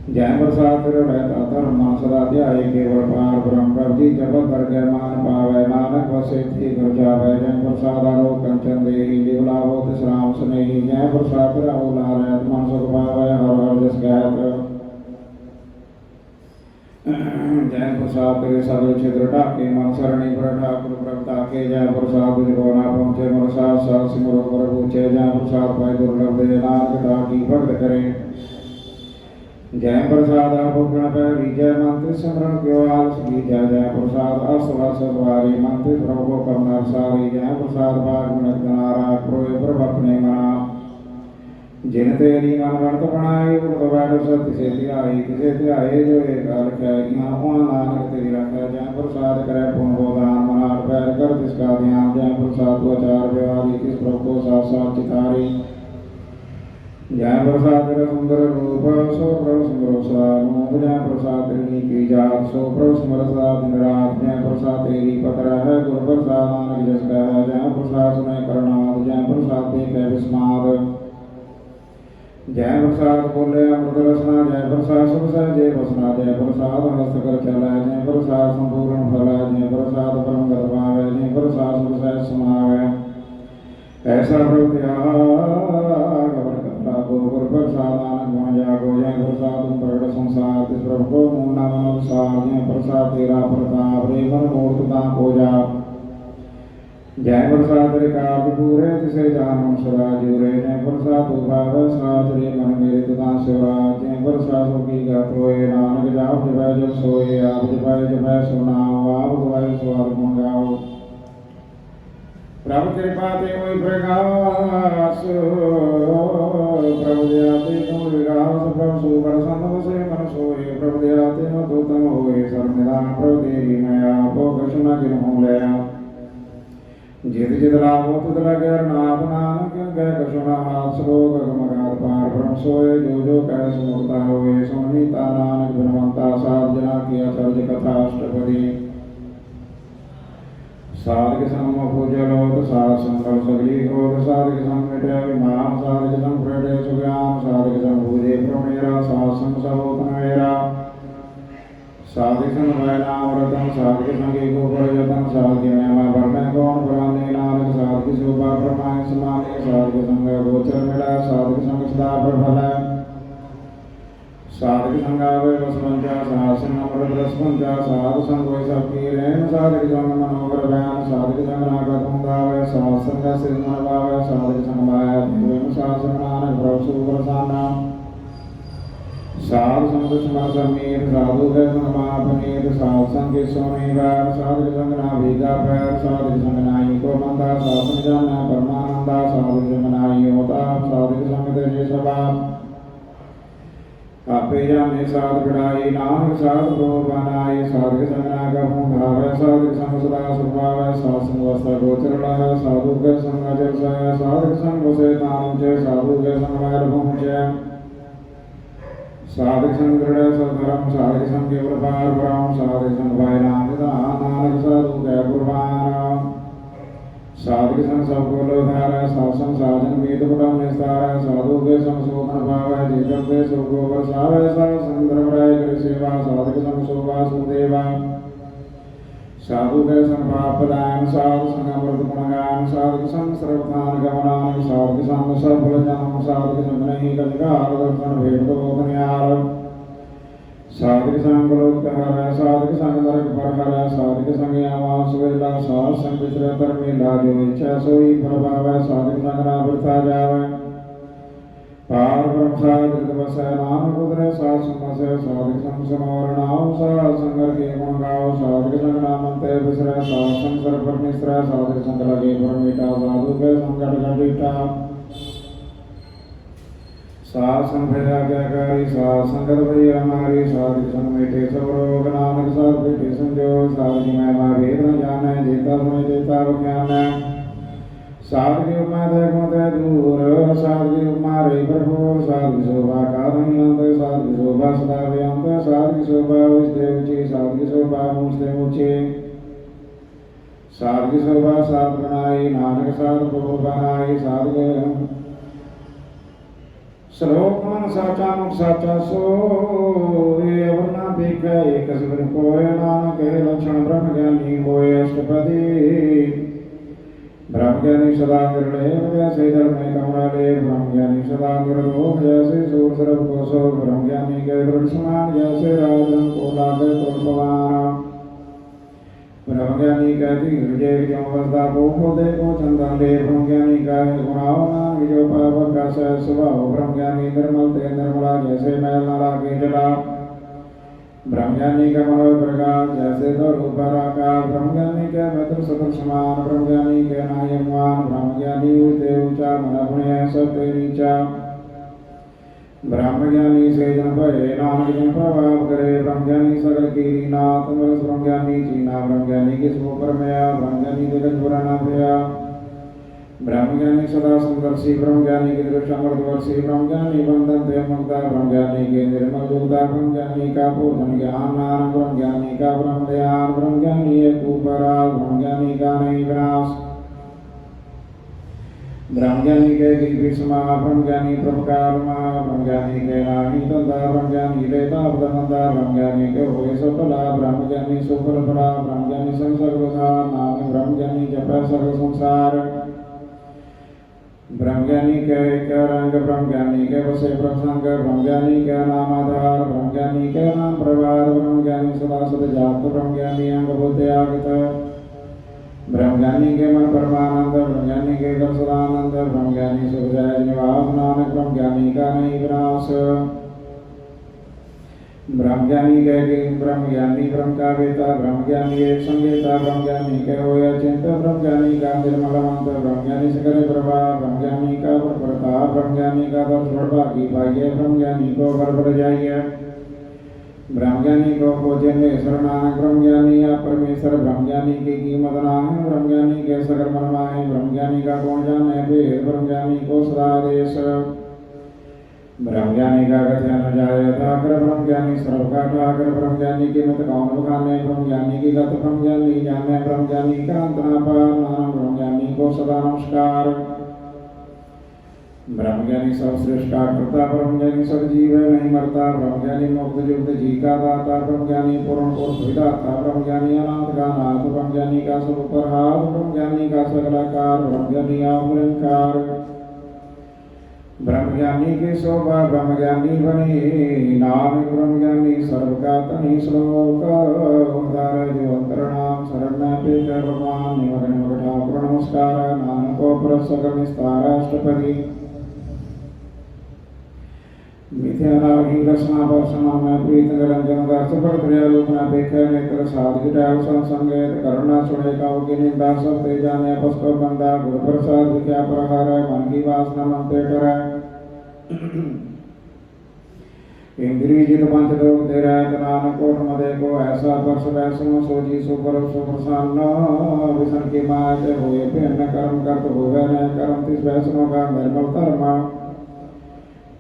जय प्रसाद तेरे रहता धर्म मन सदा ध्याये केवल पार ब्रह्म प्रभु जपत कर गय मान पावै नानक वसे थी घर जावै जय प्रसाद आलोक कंचन देहि लिवलावो तिस राम स्नेही जय प्रसाद तेरा उलारत मन सुख पावै हर हर जस गायत जय प्रसाद तेरे सगल छिद्र ढाके मन सरणी पर ठाकुर प्रभता के जय प्रसाद तुझ को ना पहुँचे मोर साथ साथ सिमरो पर पूछे जय प्रसाद पाए दुर्लभ दे नानक ताकी भक्त करे जय प्रसाद भूषण पर विजय मंत्र सिमरन क्यों आलस की जय जय प्रसाद असवस वारी मंत्र प्रभु कमर सारी जय प्रसाद भाग गुणनारा प्रोय प्रभ अपने मना जिन तेरी मन वर्त बनाई उर्द बैठ सत्य से ध्याये जो एक अलख है यहाँ वहाँ नानक तेरी रखा जय प्रसाद करे पुण्य गोदान मनार पैर कर तिसका ध्यान जय प्रसाद आचार व्यवहारी किस प्रभु को साथ साथ चितारी जय प्रसाद तेरा सुंदर रूप सो प्रभु सिमरो सदा नूप जय प्रसाद तेरी की जात सो प्रभु सिमर सदा दिन रात जय प्रसाद तेरी पत्र है गुरु प्रसाद नानक जस का है जय प्रसाद सुने करनाद जय प्रसाद देखे विस्माद जय प्रसाद बोले अमृत रसना जय प्रसाद सुख सहजे बसना जय प्रसाद हस्त कर चला जय प्रसाद संपूर्ण फला जय प्रसाद परम गत पावै जय प्रसाद सुख सहज समावै ऐसा प्रभु त्याग गुरु प्रसाद नानक मन जागो जय प्रसाद तुम प्रगट संसार तिस प्रभु को मूर्ना मन सार जय प्रसाद तेरा प्रताप रे मन मूर्तता को जा जय प्रसाद तेरे कार्य पूरे तिसे जानम सदा जुरे जय प्रसाद तू भाव साथ रे मन मेरे तुदा सेवा जय प्रसाद सो की गात होए नानक जाप जपै जप सोए आप जपै सुनाओ आप गवाए सवाल मंगाओ प्रभु कृपा ते होई प्रकाश प्रभु दयाते तुम विकास प्रभु सुपर संतोषे मन सोए प्रभु दयाते न तो तम होए सर्वनिदान प्रभु तेरी मया भो कृष्ण किन हो लया जित जित लाभो तुत लगे नाथ नानक गय कृष्ण हाथ श्लोक गमगार पार ब्रह्म सोए जो कह सुमूर्ता होए सुनीता नानक गुणवंता साध जना किया चर्ज कथा अष्टपदी साधक संग पूजलोत साध संकल सगली गोत साधक संग मिटे विमान साधक संग प्रटे सुज्ञान साधक संग पूजे प्रमेरा साध संग सहोतन मेरा साधक संग वैनाव्रतम साधक संग एको प्रयतन साधक महिमा भरने कौन पुराने नानक साधक शोभा प्रमाण समाने साधक संग गोचर मिला साधक संग सदा प्रफल साधक संगावे वसवंचा सासन अमृत रसवंचा साधु संग वै सबकी रेन साधक संग मनोहर बयान साधक संग नागत गावे साध संग सिर मन भावे साधक संग माया देव शासन नानक प्रभु सुप्रसन्न साधु संग दुश्मन समीर साधु के संग महापनीर साधु संग सोने बैर साधक संग नाभिगा पैर साधक संग नाई को मंदा साधन जाना परमानंदा साधक संग नाई होता साधक संग तेजे स्वभाव आपे जाने साध बिड़ाई नानक साध को बनाए साधक संगना का भावे साधक संग सदा सुभावे साध संग वस्त्र गोचर लाए साधु के संग अजर साय साधक संग वसे नाम जय साधु के संग मैल पहुँचे साधक संग दृढ़ सधर्म साधक संग केवल पार ब्रह्म साधक संग भाई नाम नानक साधु के कुर्बान साधक संग सबको लोधारा सासन साधन वेद कुटम निस्तारा साधु के संग शोभन भावै जीवन के सुखो बरसावै साध संग धर्म राय कर सेवा साधक संग शोभा सुदेवा साधु के संग पाप पलायन साधु संग अमृत गुणगान साधक संग सर्वथान गमनान साधक संग सफल जन्म साधक संग नहीं कलिकाल दर्शन भेद बोधन यार ਸਾਧਕ ਸੰਗ ਲੋਕ ਹਰੈ ਸਾਧਕ ਸੰਗ ਨਰਕ ਪਰ ਹਰੈ ਸਾਧਕ ਸੰਗ ਆਵਾਸ ਵੇਲਾ ਸਾਧ ਸੰਗ ਵਿਚਰੈ ਧਰਮੇਲਾ ਜੋ ਇੱਛਾ ਸੋਈ ਫਲ ਪਾਵੈ ਸਾਧਕ ਸੰਗ ਨਾ ਬਿਰਥਾ ਜਾਵੈ ਪਾਰ ਬ੍ਰਹਮ ਸਾਧਕ ਤਪਸੈ ਨਾਨਕ ਉਦਰੈ ਸਾਧ ਸਮਸੈ ਸਾਧਕ ਸੰਗ ਸਮੋਰ ਨਾਮ ਸਾਧ ਸੰਗਰ ਕੇ ਗੁਣ ਗਾਓ ਸਾਧਕ ਸੰਗ ਨਾਮ ਤੇ ਬਿਸਰੈ ਸਾਧ ਸੰਗ ਸਰਬਰ ਨਿਸਰੈ ਸਾਧਕ ਸੰਗ ਲਗੇ ਪਰਮੇਟਾ ਸਾਧੂ ਕੇ ਸੰਗਤ ਗਟਿਟਾ साध संग भय आज्ञाकारी साध संगत भय हमारी साधक संग मेटे सब रोग नानक साध बेटे संजोग साधक महिमा भेद न जानै जेता सुने जेता बख्यानै साधक उपमा तय गुण तय दूर साधक उपमा रे भरपूर साधक शोभा कारण अंत साधक शोभा सदा व्यंत साधक शोभा उचते ऊंची साधक शोभा ऊंचते ऊंचे साधक शोभा साध बनाई नानक साध प्रभु बनाई साधक श्लोक मन साचा मुख साचा सोय अवरना बेका एक सिमर कोय नानक लक्षण ब्रह्म ज्ञानी होय अष्टपदी ब्रह्म ज्ञानी सदा निर्णय जैसे धर्म कमले ब्रह्म ज्ञानी सदा निर्दोष जैसे सूर सर्व को सो ब्रह्म ज्ञानी के दृढ़ समान जैसे राजन को लागे तुलपवान ब्रह्म ज्ञानी कहती हृदय जो वसदा को देखो चंदन ले ब्रह्म ज्ञानी का गुणाओ नाम जो पाप का सह स्वभाव ब्रह्म ज्ञानी निर्मल ते निर्मला जैसे मैल न लागे जला ब्रह्म ज्ञानी का मनोय प्रकाश जैसे तो रूप आकाश ब्रह्म ज्ञानी के मित्र सत्र समान ब्रह्म ज्ञानी के नायमान ब्रह्म ज्ञानी ऊंचे ऊंचा मन अपने सबसे नीचा ब्रह्म ज्ञानी से जन भय नानक जन प्रभाव करे ब्रह्म ज्ञानी सकल की नाथ ब्रह्म ज्ञानी चीना ब्रह्म ज्ञानी किस ऊपर मया ब्रह्म ज्ञानी जगत पुराना भया ब्रह्म ज्ञानी सदा सुंदर्शी ब्रह्म ज्ञानी की दृष्टि अमृतवर्षी ब्रह्म ज्ञानी बंधन ते मुक्ता ब्रह्म ज्ञानी के निर्मल दुग्धा ब्रह्म ज्ञानी का पूर्ण ज्ञान नान ब्रह्म ज्ञानी का ब्रह्म ध्यान ब्रह्म ज्ञानी एक उपराग ब्रह्म ज्ञानी का नहीं विनाश ब्रह्म ज्ञानी के विस्मा ब्रह्म ज्ञानी प्रभकार ब्रह्म ज्ञानी के नानी तंदा ब्रह्म ज्ञानी लेता बदनंदा ब्रह्म ज्ञानी के होय सफला ब्रह्म ज्ञानी सुफल फला ब्रह्म ज्ञानी संसार नाम ब्रह्म ज्ञानी जप सर्व संसार ब्रह्म ज्ञानी के रंग ब्रह्म ज्ञानी के बसे प्रसंग ब्रह्म ज्ञानी के नाम आधार ब्रह्म ज्ञानी के नाम प्रभार ब्रह्म ज्ञानी सदा सद जात ब्रह्म ज्ञानी अंग बोधे आगत ब्रह्म ज्ञानी के मन परमानंद ब्रह्म ज्ञानी के घर सदानंद ब्रह्म ज्ञानी सुख जय निवास नानक ब्रह्म ज्ञानी का नहीं विनाश ब्रह्म ज्ञानी के ब्रह्म ज्ञानी ब्रह्म का वेता ब्रह्म ज्ञानी एक संगीता ब्रह्म ज्ञानी के होय चिंत ब्रह्म ज्ञानी का निर्मल मंत्र ब्रह्म ज्ञानी से करे प्रभा ब्रह्म ज्ञानी का प्रताप ब्रह्म ज्ञानी का दर्शन भागी पाइए ब्रह्म ज्ञानी को घर पर जाइए ब्रह्म ज्ञानी को खोजेंद्र नानक ब्रह्म ज्ञानी या परमेश्वर ब्रह्म ज्ञानी की कीमत नाम ब्रह्म ज्ञानी के सकर मनमाए ब्रह्म ज्ञानी का कौन जाने भेद ब्रह्म ज्ञानी को सदा देश ब्रह्म ज्ञानी का कथन न जाए ठाकर ब्रह्म ज्ञानी सर्व का ठाकर ब्रह्म ज्ञानी की मत कौन बखाने ब्रह्म ज्ञानी की गत ब्रह्म ज्ञानी जाने ब्रह्म ज्ञानी का अंत न पार नाम ब्रह्म ज्ञानी को सदा नमस्कार ब्रह्म ज्ञानी सब श्रेष्ठ करता ब्रह्म ज्ञानी सब जीव है नहीं मरता ब्रह्म ज्ञानी मुक्त युक्त जी का दाता ब्रह्म ज्ञानी पूर्ण पुरुष विधाता ब्रह्म ज्ञानी अनाथ का नाथ ब्रह्म ज्ञानी का सब ऊपर हाथ ब्रह्म ज्ञानी का सकलाकार ब्रह्म ज्ञानी अहंकार ब्रह्म ज्ञानी की शोभा ब्रह्म ज्ञानी बनी नाम ब्रह्म ज्ञानी सर्व का तनि श्लोक उदार जो अंतर नाम शरण पे भगवान निमग्न ठाकुर नमस्कार नानक प्रसन्न निस्तार अष्टपदी मिथ्यानाही रसना वर्षना में प्रीत निरंजन दर्श पर क्रियालोचना पेखे नेत्र साधु डाल संसंगेत करुणा सुने काउ की निंदा सब ते जाने पुष्प बंदा गुरु प्रसाद विद्या प्रहार मन की वासना मन ते करे इंद्रिय जित पंच लोक दे रहे नानक कोट मदे को ऐसा वर्ष वैष्णव सोजी सुपर सुप्रसन्न विष्णु की माय होए भिन्न कर्म करत होवे न कर्म तिस वैष्णव का निर्मल धर्म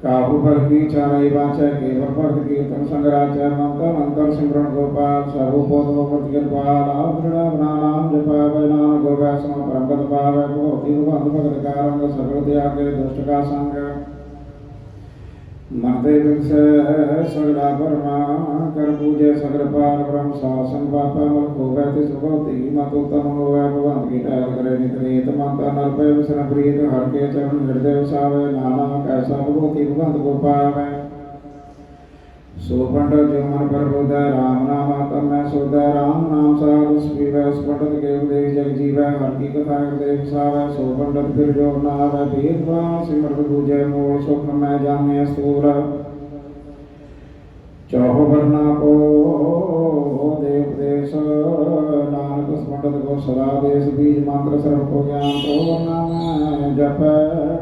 काहू पर की चारई बाचा केवल भक्त कीर्तन संग्राचा मंत्र अंतर सिमरन गोपाल सबो पोतो प्रतिगल पाल आदृढ़ नाम जपा वैनान गोवैष्णव परमगत पाव को तीर्थ भक्त कारंग सकल त्याग दुष्ट का संग मनते विषय सगला परमा कर पूजे सगल पार ब्रह्म शासन पापा मल को वैति सुगौती मत उत्तम होवे भगवंत की टाल करे नित्रित मंत्र नर पे विष्णु प्रीत हर के चरण हृदय सावे नाना कैसा भगवती भगवंत को पावे सो पंडित जो मन पर बोधै राम नाम आतम मैं सोधै राम नाम साधु सुपीवै उस पंडित के उपदेश जग जीवै हर की कथा हृदय बसावै सो पंडित फिर जो नावै भेद भाव सिमरत दूजै मोल सुख मैं जाने स्थूल चौह वर्णा को देव देश नानक उस पंडित को सदा देश बीज मंत्र सर्व को ज्ञान तो नाम जप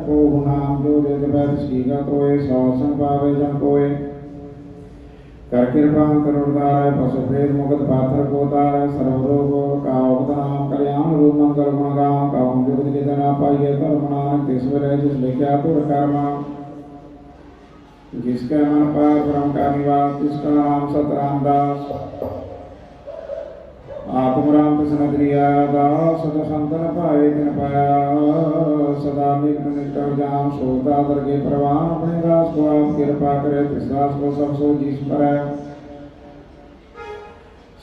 को नाम जो वेद वैद श्रीगा तोय सौ संग पावे जन कोय कर कृपा करुणाय पशु प्रेत मुगत पात्र को तार सर्वरोग का नाम कल्याण रूप मंगल गुण गाँव का जुगत जितना पाइए कर्म नानक तिस्वर जिस लिखा तुर कर्म जिसका मन पार ब्रह्म का निवास जिसका नाम सतराम दास आत्मराम कृष्ण क्रिया दास सदा संतन पाए दिन पाया सदा नित्य जाम सोता दरगे प्रवान अपने दास को आप कृपा करे तिस दास को सब सो जिस पर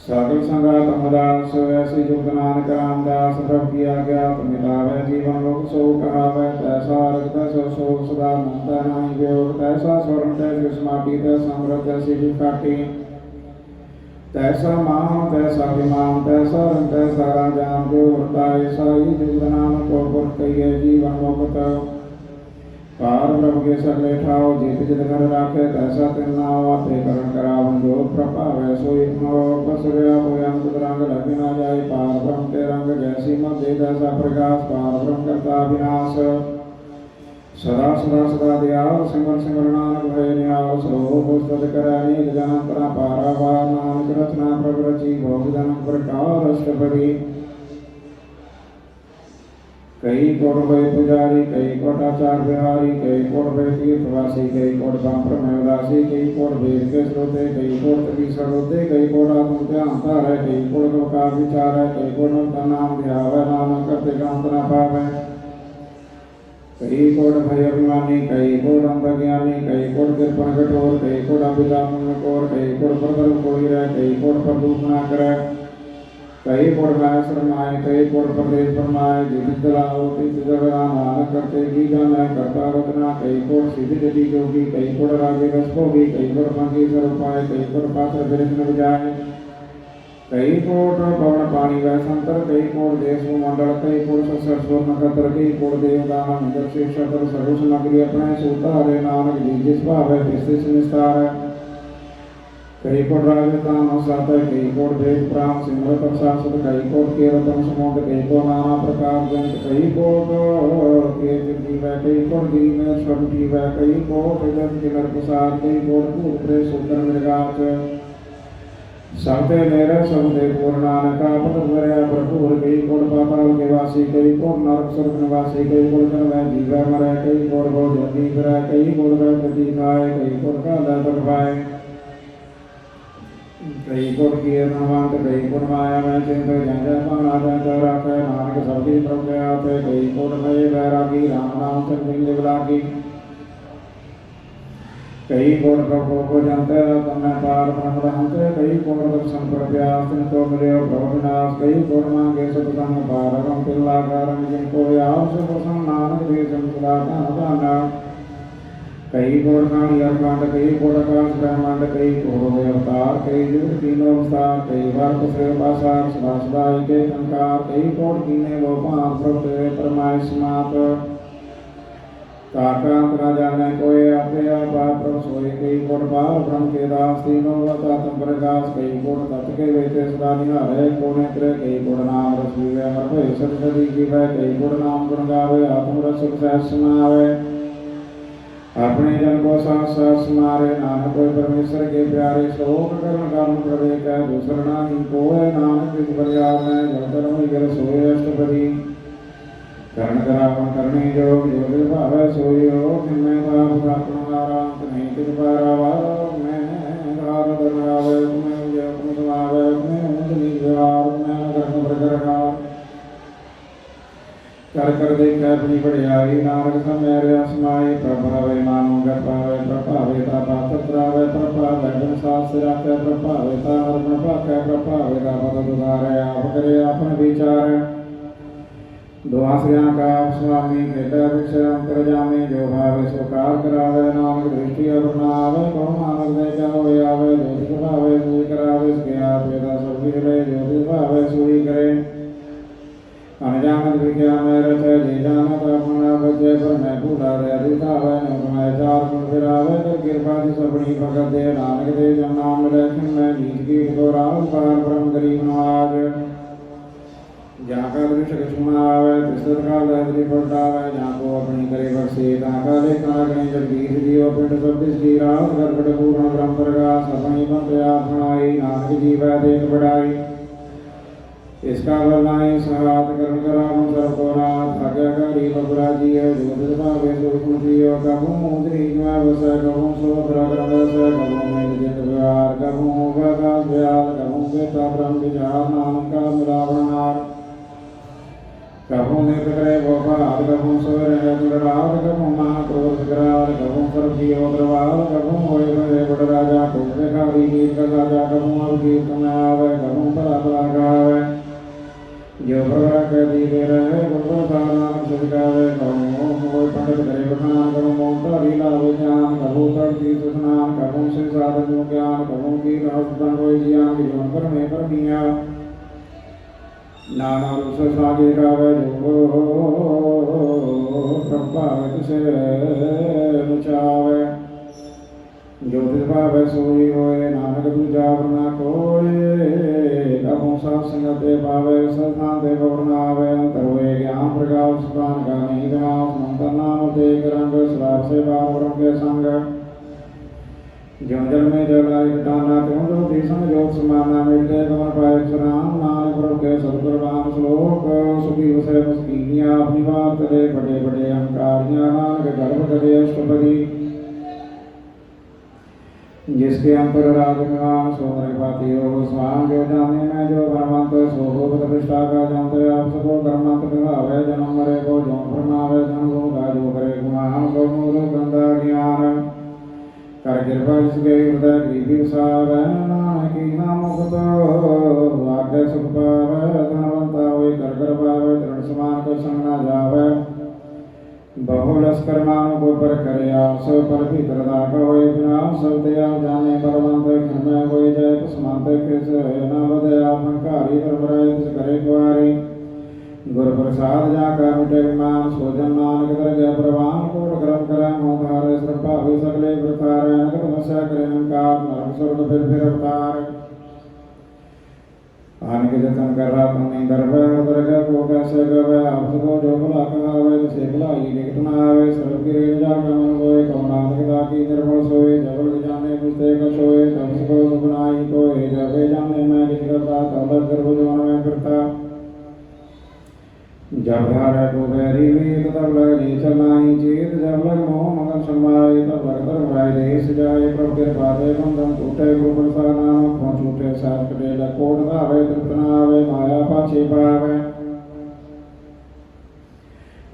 सकल संगात मदास ऐसी जुग नानक रामदास प्रभु की आज्ञा मिटावे जीवन लोक सो कहावे तैसा रखता सो सदा नंदा नहीं वियोग तैसा स्वर्ण तैसी माटी तैसा समृद्ध तैसी काटी तैसा मान तैसा विमान तैसा रंग तैसा राजान जो होता ऐसा ही जुग नानक को पुर कहिए जीवन मुक्त पार ब्रह्म के सगले ठाओ जित जित घर राखे तैसा तिन नाव आपे करण करावन जो प्रभावै सो इतनो बसुरया कोई अंत रंग लग न जाए पार ब्रह्म के रंग जैसी मध्य तैसा प्रकाश पार ब्रह्म करता विनाश सदा सदा सदा दयाल सिमर सिमर नानक भय निहाल सरो पुस्तक करानी जन परा पारा वार नानक रचना प्रभ रची भोग जन प्रकार अष्टपदी कई कोट भय पुजारी कई कोट आचार बिहारी कई कोट भय तीर्थवासी कई कोट बापर मेवदासी कई कोट वेद के श्रोते कई कोट तपी सरोते कई कोट आत्म ध्यान तारे कई कोट का विचार है कई कोट का नाम ध्यावे नाम करते कांत न पावे कई कोट भय अभिमानी कई कोट अंतज्ञानी कई कोट कृपण कठोर कई कोट अभिलाषण कोर कई कोट पर कोई रह कई कोट पर दुख न करे कई कोट गाय शरमाए कई कोट प्रदेश फरमाए जित दलाओ तित जगरा नानक करते की जाना करता रतना कई कोट सिद्धि जति जोगी कई कोट राजे रसोगी कई कोट पंखी स्वरूपाए कई कोट पात्र विरत्न बजाए कई कोट पवन पानी वह संतर कई कोट देश मंडल कई कोट सरस्वर नक्षत्र कई कोट देवदान निदर शिक्षक सर्व सामग्री अपने सूता हरे नानक जिस भाव है विस्तृत निस्तार कई कोट राजस्थान सात कई कोट वेद प्राण सिमरत शास्त्र कई कोट के रतन समुद्र कई को नाना प्रकार जंत कई कोट के जीव कई कोट गिरी में स्वर्ण जीव कई कोट जन के नर प्रसाद कई कोट भूत प्रेत सुंदर मृगाच सबते मेरे सबते पूर्ण नानक आपत भरया प्रभु कई कोट पाताल के वासी कई कोट नरक स्वर्ग निवासी कई कोट जन में जीव मरे कई कोट बहुत जल्दी फिरे कई कोट गति खाए कई कोट का दर्द पाए कई कोट किए नवांत कई कोट माया में चिंत जंजा पाना जंजा रखे नानक सबकी प्रभु आते कई कोट भय बैरागी राम नाम चंदिंग लिवलागी कई कोट प्रभु को जानते तन्ने पार ब्रह्म रहते कई कोट दर्शन पर व्यास तो मिले प्रभु विनाश कई कोट मांगे सतसंग पार रम पिल्ला कारम जिनको याव से प्रसन्न नानक देशम सदा जाना कई कोट खानी अरकांड कई कोट आकाश ब्रह्मांड कई कोट अवतार कई युग तीनों अवतार कई बार श्रेय पासार सदा सदा के संकार कई कोट कीने वो पांच प्रभु परमाय समात काकांत न जाने कोई आपे आप प्रभु सोए कई कोट बाल ब्रह्म के दास तीनों वतातम प्रकाश कई कोट तत् के वेते सदा निहारे को नेत्र कई कोट नाम रस विवे अमर भय सतसदी जीवै कई कोट नाम गुण गावे आत्म रस सुख सहज समावे अपने जन को साथ साथ समारे नानक कोई परमेश्वर के प्यारे शोक करण कारण प्रवेक है दूसरा नानी को है नानक जिस परिवार में जल धर्म गिर सोए अष्टपदी कर्ण करावन करणी जो दिल भावे सोयो जिनमें ताप धारण आराम नहीं किस पारावा मैं धार धरावे मैं जय समावे मैं उंदनी व्यवहार मैं कर्म प्रकरणा कर कर देख अपनी बढ़ियाई नानक समय असमाई प्रभावे मानो गपावे प्रभावे तापा तत्रावे प्रभावे जन शास्त्र राखे प्रभावे तार प्रभाके प्रभावे तापा दुधारे आप करे अपन विचार ਦੁਆਸਿਆਂ ਕਾ ਸੁਆਮੀ ਖੇਡਾ ਵਿਚ ਅੰਤਰ ਜਾਮੇ ਜੋ ਭਾਵੇ ਸੋ ਕਾਰ ਕਰਾਵੇ ਨਾਨਕ ਦ੍ਰਿਸ਼ਟੀ ਅਪਨਾਵੇ ਕੋ ਮਾਨਕ ਦੇ ਜਾ ਹੋਏ ਆਵੇ ਜੋ ਤਿਸ ਭਾਵੇ ਸੋਈ ਕਰਾਵੇ ਸਕਿਆ ਪੇਦਾ ਸਭ ਕੀ ਲੈ ਜੋ ਤਿਸ ਭਾਵੇ ਸੋਈ ਕਰੇ ਅਨਜਾਨਤ ਵਿਖਿਆ ਮੈਂ ਰਚੈ ਜੀ ਜਾਨਤ ਆਪਣਾ ਬਚੇ ਪਰ ਮੈਂ ਭੂਲਾ ਰਿਆ ਦਿਖਾਵੇ ਨੋ ਮੈਂ ਚਾਰ ਗੁਣ ਫਿਰਾਵੇ ਕਰ ਕਿਰਪਾ ਦੀ ਸਭਨੀ ਭਗਤ ਦੇ ਨਾਨਕ ਦੇ ਜਨ ਨਾਮ ਮਿਲੇ ਖਿਨ ਮੈਂ ਨੀਚ ਕੀ ਗੋਰਾਮ ਪਾਰ ਬ੍ਰਹਮ ਗਰੀਬ ਨਵਾਜ ਜਾਂ ਕਾ ਦ੍ਰਿਸ਼ ਕਛੁਨਾਵੇ ਤਿਸਤ ਕਾ ਲਹਿਰੀ ਪੜਾਵੇ ਜਾਂ ਕੋ ਆਪਣੀ ਕਰੇ ਬਖਸ਼ੇ ਤਾਂ ਕਾ ਲੇਖਾ ਗਣੇ ਜਗਦੀਸ਼ ਜੀਵ ਪਿੰਡ ਸਭ ਤਿਸ ਕੀ ਰਾਸ ਗਰਭਟ ਪੂਰਨ ਬ੍ਰਹਮ ਪ੍ਰਗਾਸ ਆਪਣੀ ਬੰਤ ਆਪ ਬਣਾਈ ਨਾਨਕ ਜੀਵੈ ਦੇਖ ਬੜਾਈ इसका वर्णाई सहात करण कराम सर्व को नाथ आज्ञाकारी बबरा जी है जो तिस भावे सो खुशी हो कबू मुद्री में बस कबू सो प्रकरण बस कबू में जित व्यवहार कबू प्रकाश व्याल कबू बेता ब्रह्म विचार नाम का मिलावण नार कबू नित करे गोपाल कबू सो रहे दुरात कबू महाक्रोध करार कबू सर्व जीव द्रवाल कबू होए भरे बड़ राजा खूब देखारी गीत का राजा कबू अब गीत में आवे कबू भला भला गावे जो प्रभा के दीवे रहे गुरु साराम सदगावे कबू मोह पंडित करे बखान कबू मोंता लीला विज्ञान कबू तरती सुस्नान कबू से साधन ज्ञान कबू की रास्ता कोई जियान जीवन पर में पर मिया नाना रूप सागे गावे जो प्रभावित से नचावे जो तिस भावे सोई होए नानक दूजा वरना कोय कबू सात संगत दे पावे संस्थान दे भवन आवे अंतर होए ज्ञान प्रकाश सुतान का नहीं विनाश मंत्र नाम देख रंग श्राप से बावरों के संग जो जल में जल आई घटाना त्यों ज्योति संग जोत समाना मिलते कमर पाए सराम नानक प्रभु के सदगुरुनाम श्लोक सुखी वसे मुस्किनिया अपनी बात करे बड़े बड़े अहंकारियां नानक गर्भ करे अष्टपदी जिसके अंतर राज निवान सो पाती हो स्वाम जो जाने में जो भ्रमंत सो हो प्रतिष्ठा का जानते आप सबको धर्मंत निभावे जन्म मरे को जो फरमावे जन को जो करे गुमान को मूल गंदा ज्ञान कर कृपा जिसके हृदय गरीबी सावे नानक की नाम मुक्त आज्ञा सुख पावे धनवंता हुई कर पावे दृढ़ समान को संग न जावे बहु लश्कर मानो को पर करे आस पर भीतर दाग होए विनाश सब दया जाने बलवंत घन में होए जय कुसमंत कृष न बदया अहंकारी धर्मराय तिस करे कुआरी गुरु प्रसाद जाका मिटे विमान सोजन नानक कर गया प्रवान कोट क्रम करे मोधार श्रपा हुई सकले प्रकार नक तपस्या करे अहंकार नरक स्वर्ग फिर अवतार आने के जतन कर रहा नहीं दरब दरग को कैसे गवे आप सबको जो भला कहावे से भलाई निकट न आवे सर्व की रेण जा मन होए कमनाथ की निर्मल सोए जबल जाने पुस्ते का सोए तब सबको सुनाई कोए जबे जाने मैं किसका तब गर्भ जवन में फिरता जब धारा को बैरी हुई तब लग जी चलाई चेत जब लग मोह मगन समाये तब लग धर्मराय देश जाए प्रभु के पादे बंधन टूटे गुरु प्रसाद नाम खो छूटे सास कटे लकोट धावे तृप्त आवे माया पाछे पावे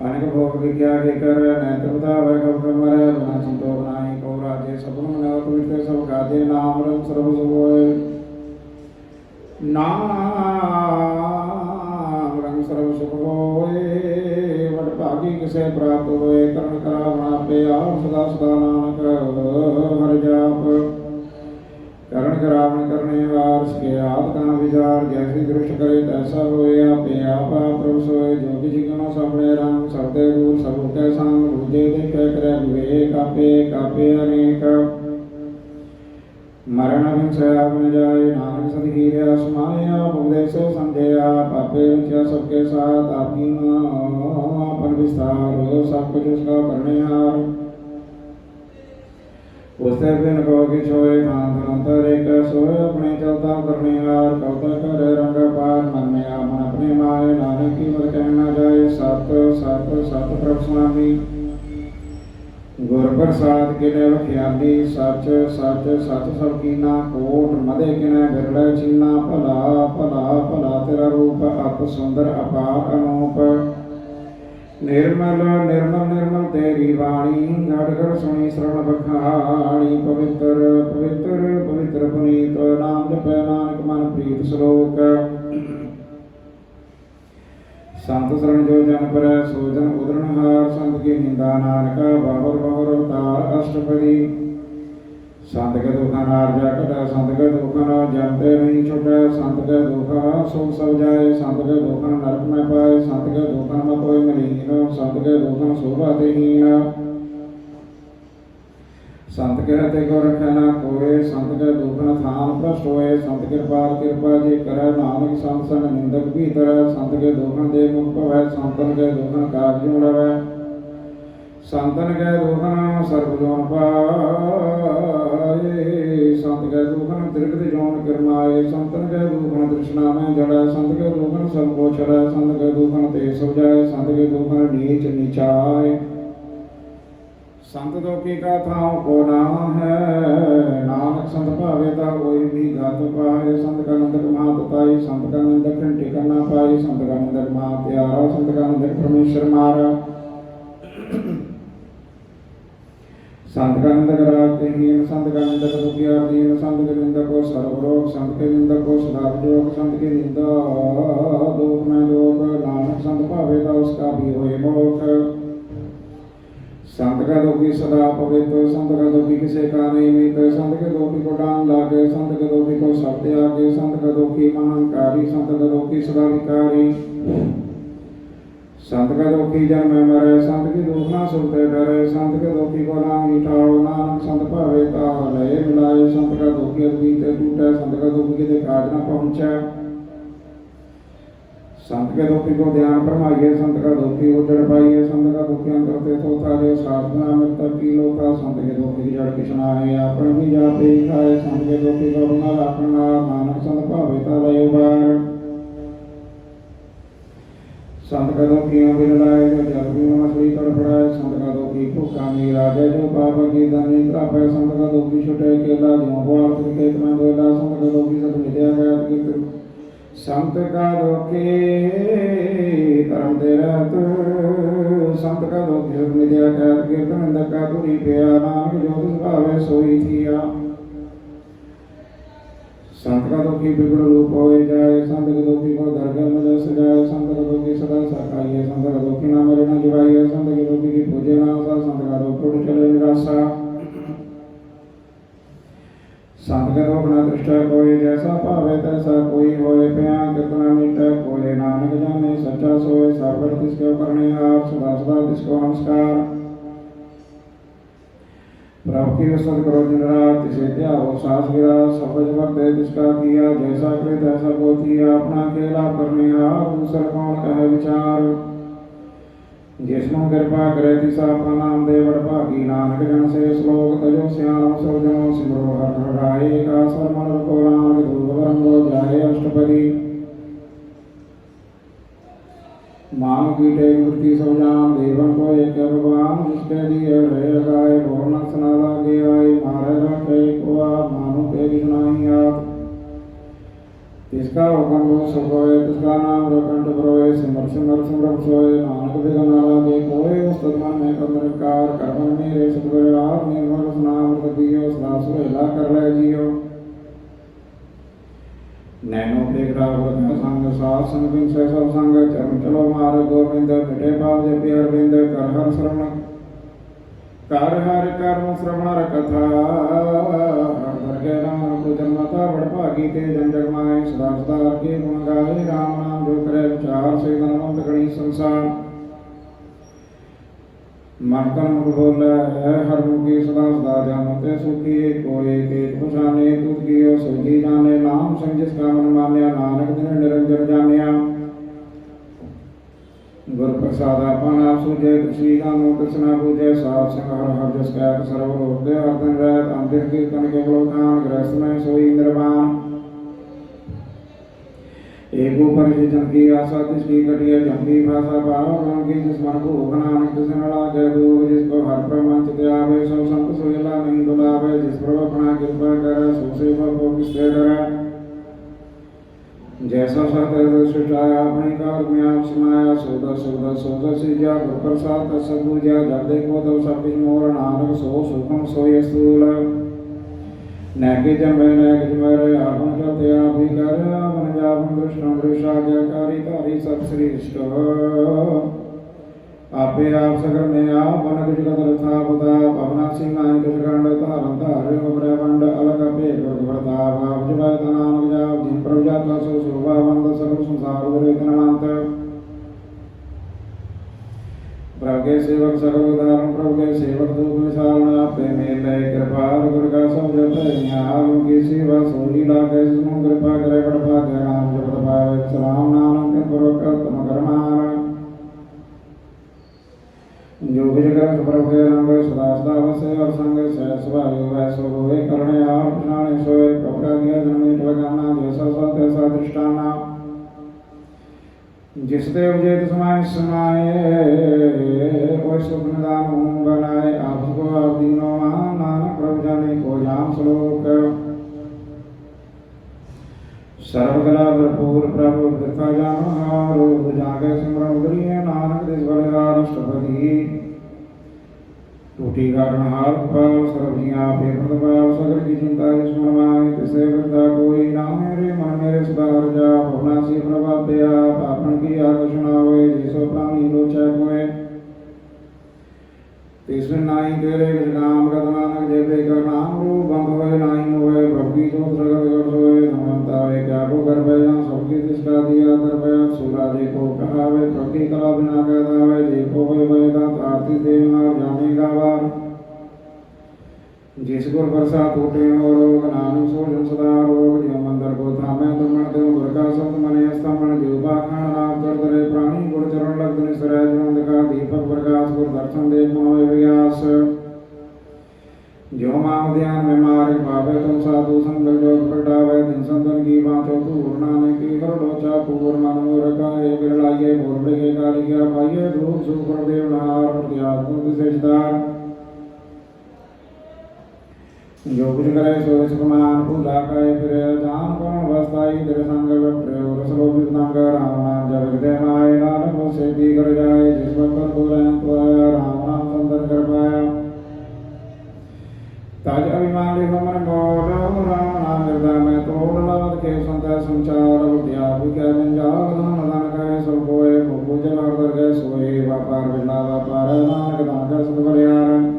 अनेक भोग विज्ञा के कर नैत बतावे कब मरे बना संतो बनाई को राजे सपन मनवत विते सब गादे नाम रंग सर्व सुबोए नाम रंग सर्व सुख होए वट भागी किसे प्राप्त होए कर्ण करा बना पे आप सदा सदा नानक हर जाप करण करावन करने वार के आप का विचार जैसी दृष्ट करे तैसा होए आपे आप प्रभु सोए जो किसी गुण सबले रंग सबदे दूर सब के संग रूजे देखे करे विवेक आपे अनेक मरण हिंसा आपने जाए नानक सदगीर समाया उपदेश संजया पापे रुचिया सबके साथ आपकी अपन विस्तार सब कुछ उसका करने हार उससे बिन को कि सोए अंतर एक सोए अपने चलता करने हार कौता करे रंग पार मन में आपन अपने माए नानक की मत कहना जाए सत सत सत प्रभु स्वामी गुर प्रसाद किने ख्याली सच सच सच सब कीना कोट मदे किने बिरले चीना भला भला भला तेरा रूप अत सुंदर अपार अनूप निर्मल निर्मल निर्मल तेरी वाणी घट घट सुनी श्रवण बखाणी पवित्र पवित्र पवित्र पुनीत नाम जपै नानक मन प्रीत श्लोक संत शरण जो जन पर सो जन उदरणहार। संत की निंदा नानका बाहुर बाहुर अवतार अष्टपदी। संत के दुख नार जाकट संत के दुख न जमते नहीं छुटे। संत के दुख सुख सब जाए। संत के दुख नरक में पाए। संत के दुख न कोई मलीन। संत के दुख शोभाहीन। संत कहते को रखे ना कोय। संत के दुख न थान भ्रष्ट होए। संत कृपाल कृपा जी करे। नानक संत सन निंदक भी तरह। संत के दुख न दे मुख पवै। संतन के दुख न काज उड़वै। संतन के दुख न सर्व जोन पाए। संत के दुख न त्रिविध जोन किरमाए। संतन के दुख न तृष्णा में जड़ै। संत के दुख न सब को छड़ै। संत के दुख न ते सब जाए। संत के दुख न नीच नीचाए। संत दुखी का थाव को नाम है। नानक संत भावेता कोई भी घात पाए। संत का निंदक महातताई। संत का निंदक टिकन न पाई। संत का निंदक महात्यारा। संत का निंदक परमेश्वर मारा। संत का निंदक रागहीन। संत का निंदक दुखिया दीन। संत के निंदक को सर्वरोग। संत के निंदक को श्राप जोग। संत की निंदा दुख में दोख। नानक संत भावेता उसका भी होए मोख। संत का दुखी सदा पवित्र। संत का दुखी किसी का नहीं मित। संत के दुखी को डांग लागे। संत के दुखी को शब्द आगे। संत का दुखी महानकारी। संत का दुखी सदा विकारी। संत का दुखी जन्म में मरे। संत की दुख ना सुनते डरे। संत के दुखी को नाम मिठाओ। नानक संत भावेता लय मिलाए। संत का दुखी बीते टूटे। संत का दुखी किसी काज न पहुंचे। संत के दुखी को ध्यान फरमाइए। संत का दुखी उजड़ पाइए। संत का दुखी अंतर ते होता जो साधना मृतक की लोका। संत के दुखी की जड़ किसना है अपन भी जाते खाए। संत के दुखी को रुना रखना। नानक संत भावेता लय बार। संत का दुखी बिन लाए जो जल भी मछली तड़फड़ाए। संत का दुखी भूखा मीरा जय जो पाप की धनी त्रापे। संत का दुखी छुटे केला जो बोल खेत में बोला। संत का दुखी सब मिलिया गया। संत का दुखी धर्म दे रहत। संत का दुखी सब मिलिया गया। कीर्तन निंदक का दूरी पिया। नानक जो तिस भावे सोई थिया। संत का दुखी बिगड़ रूप होए जाए। संत के दुखी को दरगह में जस जाए। संत का दुखी सदा सखाइए। संत का दुखी ना मरे न जुड़ाइए। संत के दुखी की पूजे ना आशा। संत का दुख उड़ चले निराशा। संत के दुख न दृष्टा कोई। जैसा पावे तैसा कोई होए। प्या कितना मीठा कोई। नानक जाने सच्चा सोए। सर्वर तिसको करने आप। सदा सदा तिसको नमस्कार। प्रभु की वसत करो दिन रात। तिसे त्यागो सास गिरा। सफज वक्त तिसका किया। जैसा करे तैसा को किया। अपना अकेला करने आप। दूसरा कौन कहे विचार। जिसनु कृपा करे तिसा अपना नाम दे बड़भागी। नानक जन से श्लोक तजो श्याम सब जनो सिमरो हर हर राय। का सरमन रखो नानक दूर रंगो जाए अष्टपदी। मानो कीटे मूर्ति सब जान। देवन को एक भगवान जिसके दिए रहे गाय। भोरन सना लागे आए। मारे रखे को आप। मानो पे किसनाही आप। तिसका हुक्म रो सब होए। तिसका नाम रखंड बरोए। सिमर सिमर सिमर सोए। नानक बिघन लागे कोय। उस्तत मन में कंदरकार। कर्मन मेरे सतगुरु आप। निर्मल स्नाम दियो। सदा सुहेला कर ले जियो। नैनो देखा व्रत संग सात संग बिन से सब संग। चरण चलो मार गोविंद। मिटे पाप जपि अरविंद। कर हर श्रवण कर हर कर्म श्रवण कथा। हर के नाम को जन्मता बड़भागी ते जन जग माए। सदा सदा के गुण गाए। राम नाम जो करे विचार से धनवंत गणी संसार। मन का मुख बोले हर मुखी। सदा सदा जानते सुखी। कोई एक पछाने तुझ कियो सुखी जाने। नाम संग जिसका मन मान्या। नानक दिन निरंजन जानिया। गुर प्रसाद अपना सूझे। श्री दानो कृष्णा पूजे। सात संग हर हर जस कैत सर्व लोक दे। हर दिन रहत अंतिर कीर्तन के बलोधान। गृहस्थ में सोई इंद्रमान। एक ऊपर से चमकी आशा तिसकी कटिया। चमकी भाषा पावन की जिस मन को नानक तिस न लागे दूर। जिसको हर प्रमाण चित आवे। सो संत सोएला नहीं दुलावे। जिस पर अपना कृपा करे। सो सेवा को किससे डरे। जैसा सत्य सृष्टाया अपने काल में आप समाया। सौदा सौदा सौदा सिजा। गुर प्रसाद सदबूजा। जब देखो तब सब कुछ मोर। नानक सो सुखम सोय स्थूल। नैके जन्मे नैक जमरे आपन चलते आप ही कर आपन जापन दृष्टम दृष्टाज्ञाकारी धारी सत श्रेष्ठ आपे आप सकर में आप मन कुछ कदर था बुधा पवना सिंहाई कुछ खंड धारन धारे ब्रह्मांड अलग पे गुरु आप जबाय तनाम जाप जिन प्रभु जाता सो शोभा वंद सकल संसार उरे तनमंत प्रभु के सेवक सकल उदाहरण प्रभु के सेवक दुख विशाल आपे मेले कृपाल गुरु का सब जप न्याल की सेवा सोही लागे सुनो कृपा करे पढ़ भाग्य नाम जप पावे सलाम नाम के पूर्वक तम करमारा जो भी जगह प्रभु के रंग सदा सदा वसे और संग सहस वायु वैसो होए करणे आप प्राणे सोए प्रभु का दिया जन्म ठगाना जैसा सा तैसा दृष्टाना जिस देव जेत समाए कोई सुख निदान बनाए आपको आप दीनो महान नानक प्रभु जाने को जान श्लोक सर्वकला भरपूर प्रभु कृपा जानो जागे सिमरन उदरिय नानक दिस बलिहार अष्टपदी टूटी कारण हार पाल सर्वजिया पेपर पाल सगर की चिंता स्मरण माए तिसे वृद्धा कोई ना मेरे मन मेरे सुधार जा भवनासी प्रभाव दया पापन की आकर्षण होए जिसो प्राणी लोचक होए तिसमें नाई तेरे नाम का नानक जय का नाम रूप बंद होए नाई होए प्रभु की जो सगर कर सोए धमता वे क्या को कर बया सबकी तिसका दिया कर बया सूरा जी को कहावे प्रभु की कला बिना कहतावे देखो होए बयदा आरती देवार जाने का बार जिस गुर प्रसाद टूटे हो रोग नानक सोजन सदा रोग जो मंदिर को थामे तुमन देव गुर का शब्द मने स्तंभन जीवा खान नाम चढ़ प्राणी गुर चरण लग निसराय नंद का दीपक प्रकाश गुर दर्शन देख मनोय व्यास जो माम ध्यान में मारे पावे तुम साधु संग जोग प्रगटावे दिन संतन की बातों तू नानक की कर लोचा पूर मनोर का ये बिरलाइए बोलबे के काली क्या पाइए धूप सुपर देव नार त्याग विशेषदार जो कुछ करे सो सुमान फूला काय फिर जान कौन बस्ताई तेरे संग प्रयोग रसलो विदंग राम नाम जप दे माय नानक से दी कर जाए जिस वक्त बोले तो आया राम नाम संतन कर पाया ताज अभिमान ले मन मोर राम नाम हृदय में तोड़ लवत के संत संचार विद्या विज्ञा जंजाल धन धन काय सब कोय पूजन हृदय के सोए व्यापार बिना व्यापार नानक दान सद बलिहार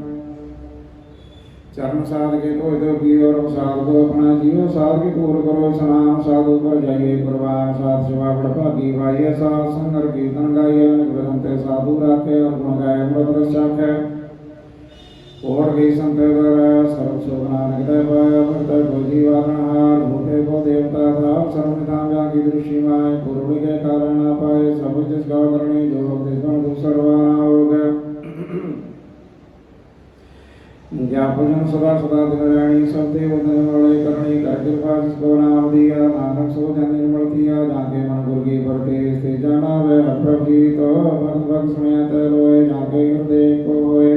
चरण साध के तो इधर की और साध को अपना जीव साध के पूर करो स्नान साधु पर जाइए कुर्बान साध सेवा भागी भाइये साध संगर कीर्तन गाइए निवृत्ते साधु राखे और गुण गाय अमृत रस चाखे और गई संत सर्व सुख नानक दे पाया अमृत को जीवारणहार भूखे को देवता था सर्वनिधान जाकी दृष्टि माय पूर्व के कारण ना पाए सब जिसका करणी जो दिसगण दुसर्वाना हो गया ज्ञापन सदा सदा दिन रानी सब देव वाले करणी का कृपा जिसको नाम दिया नानक सो जन निर्मल किया जाके मन गुरु की भरते से जाना वे प्रभु जी तो भक्त भक्त समेत रोए जाके हृदय को होए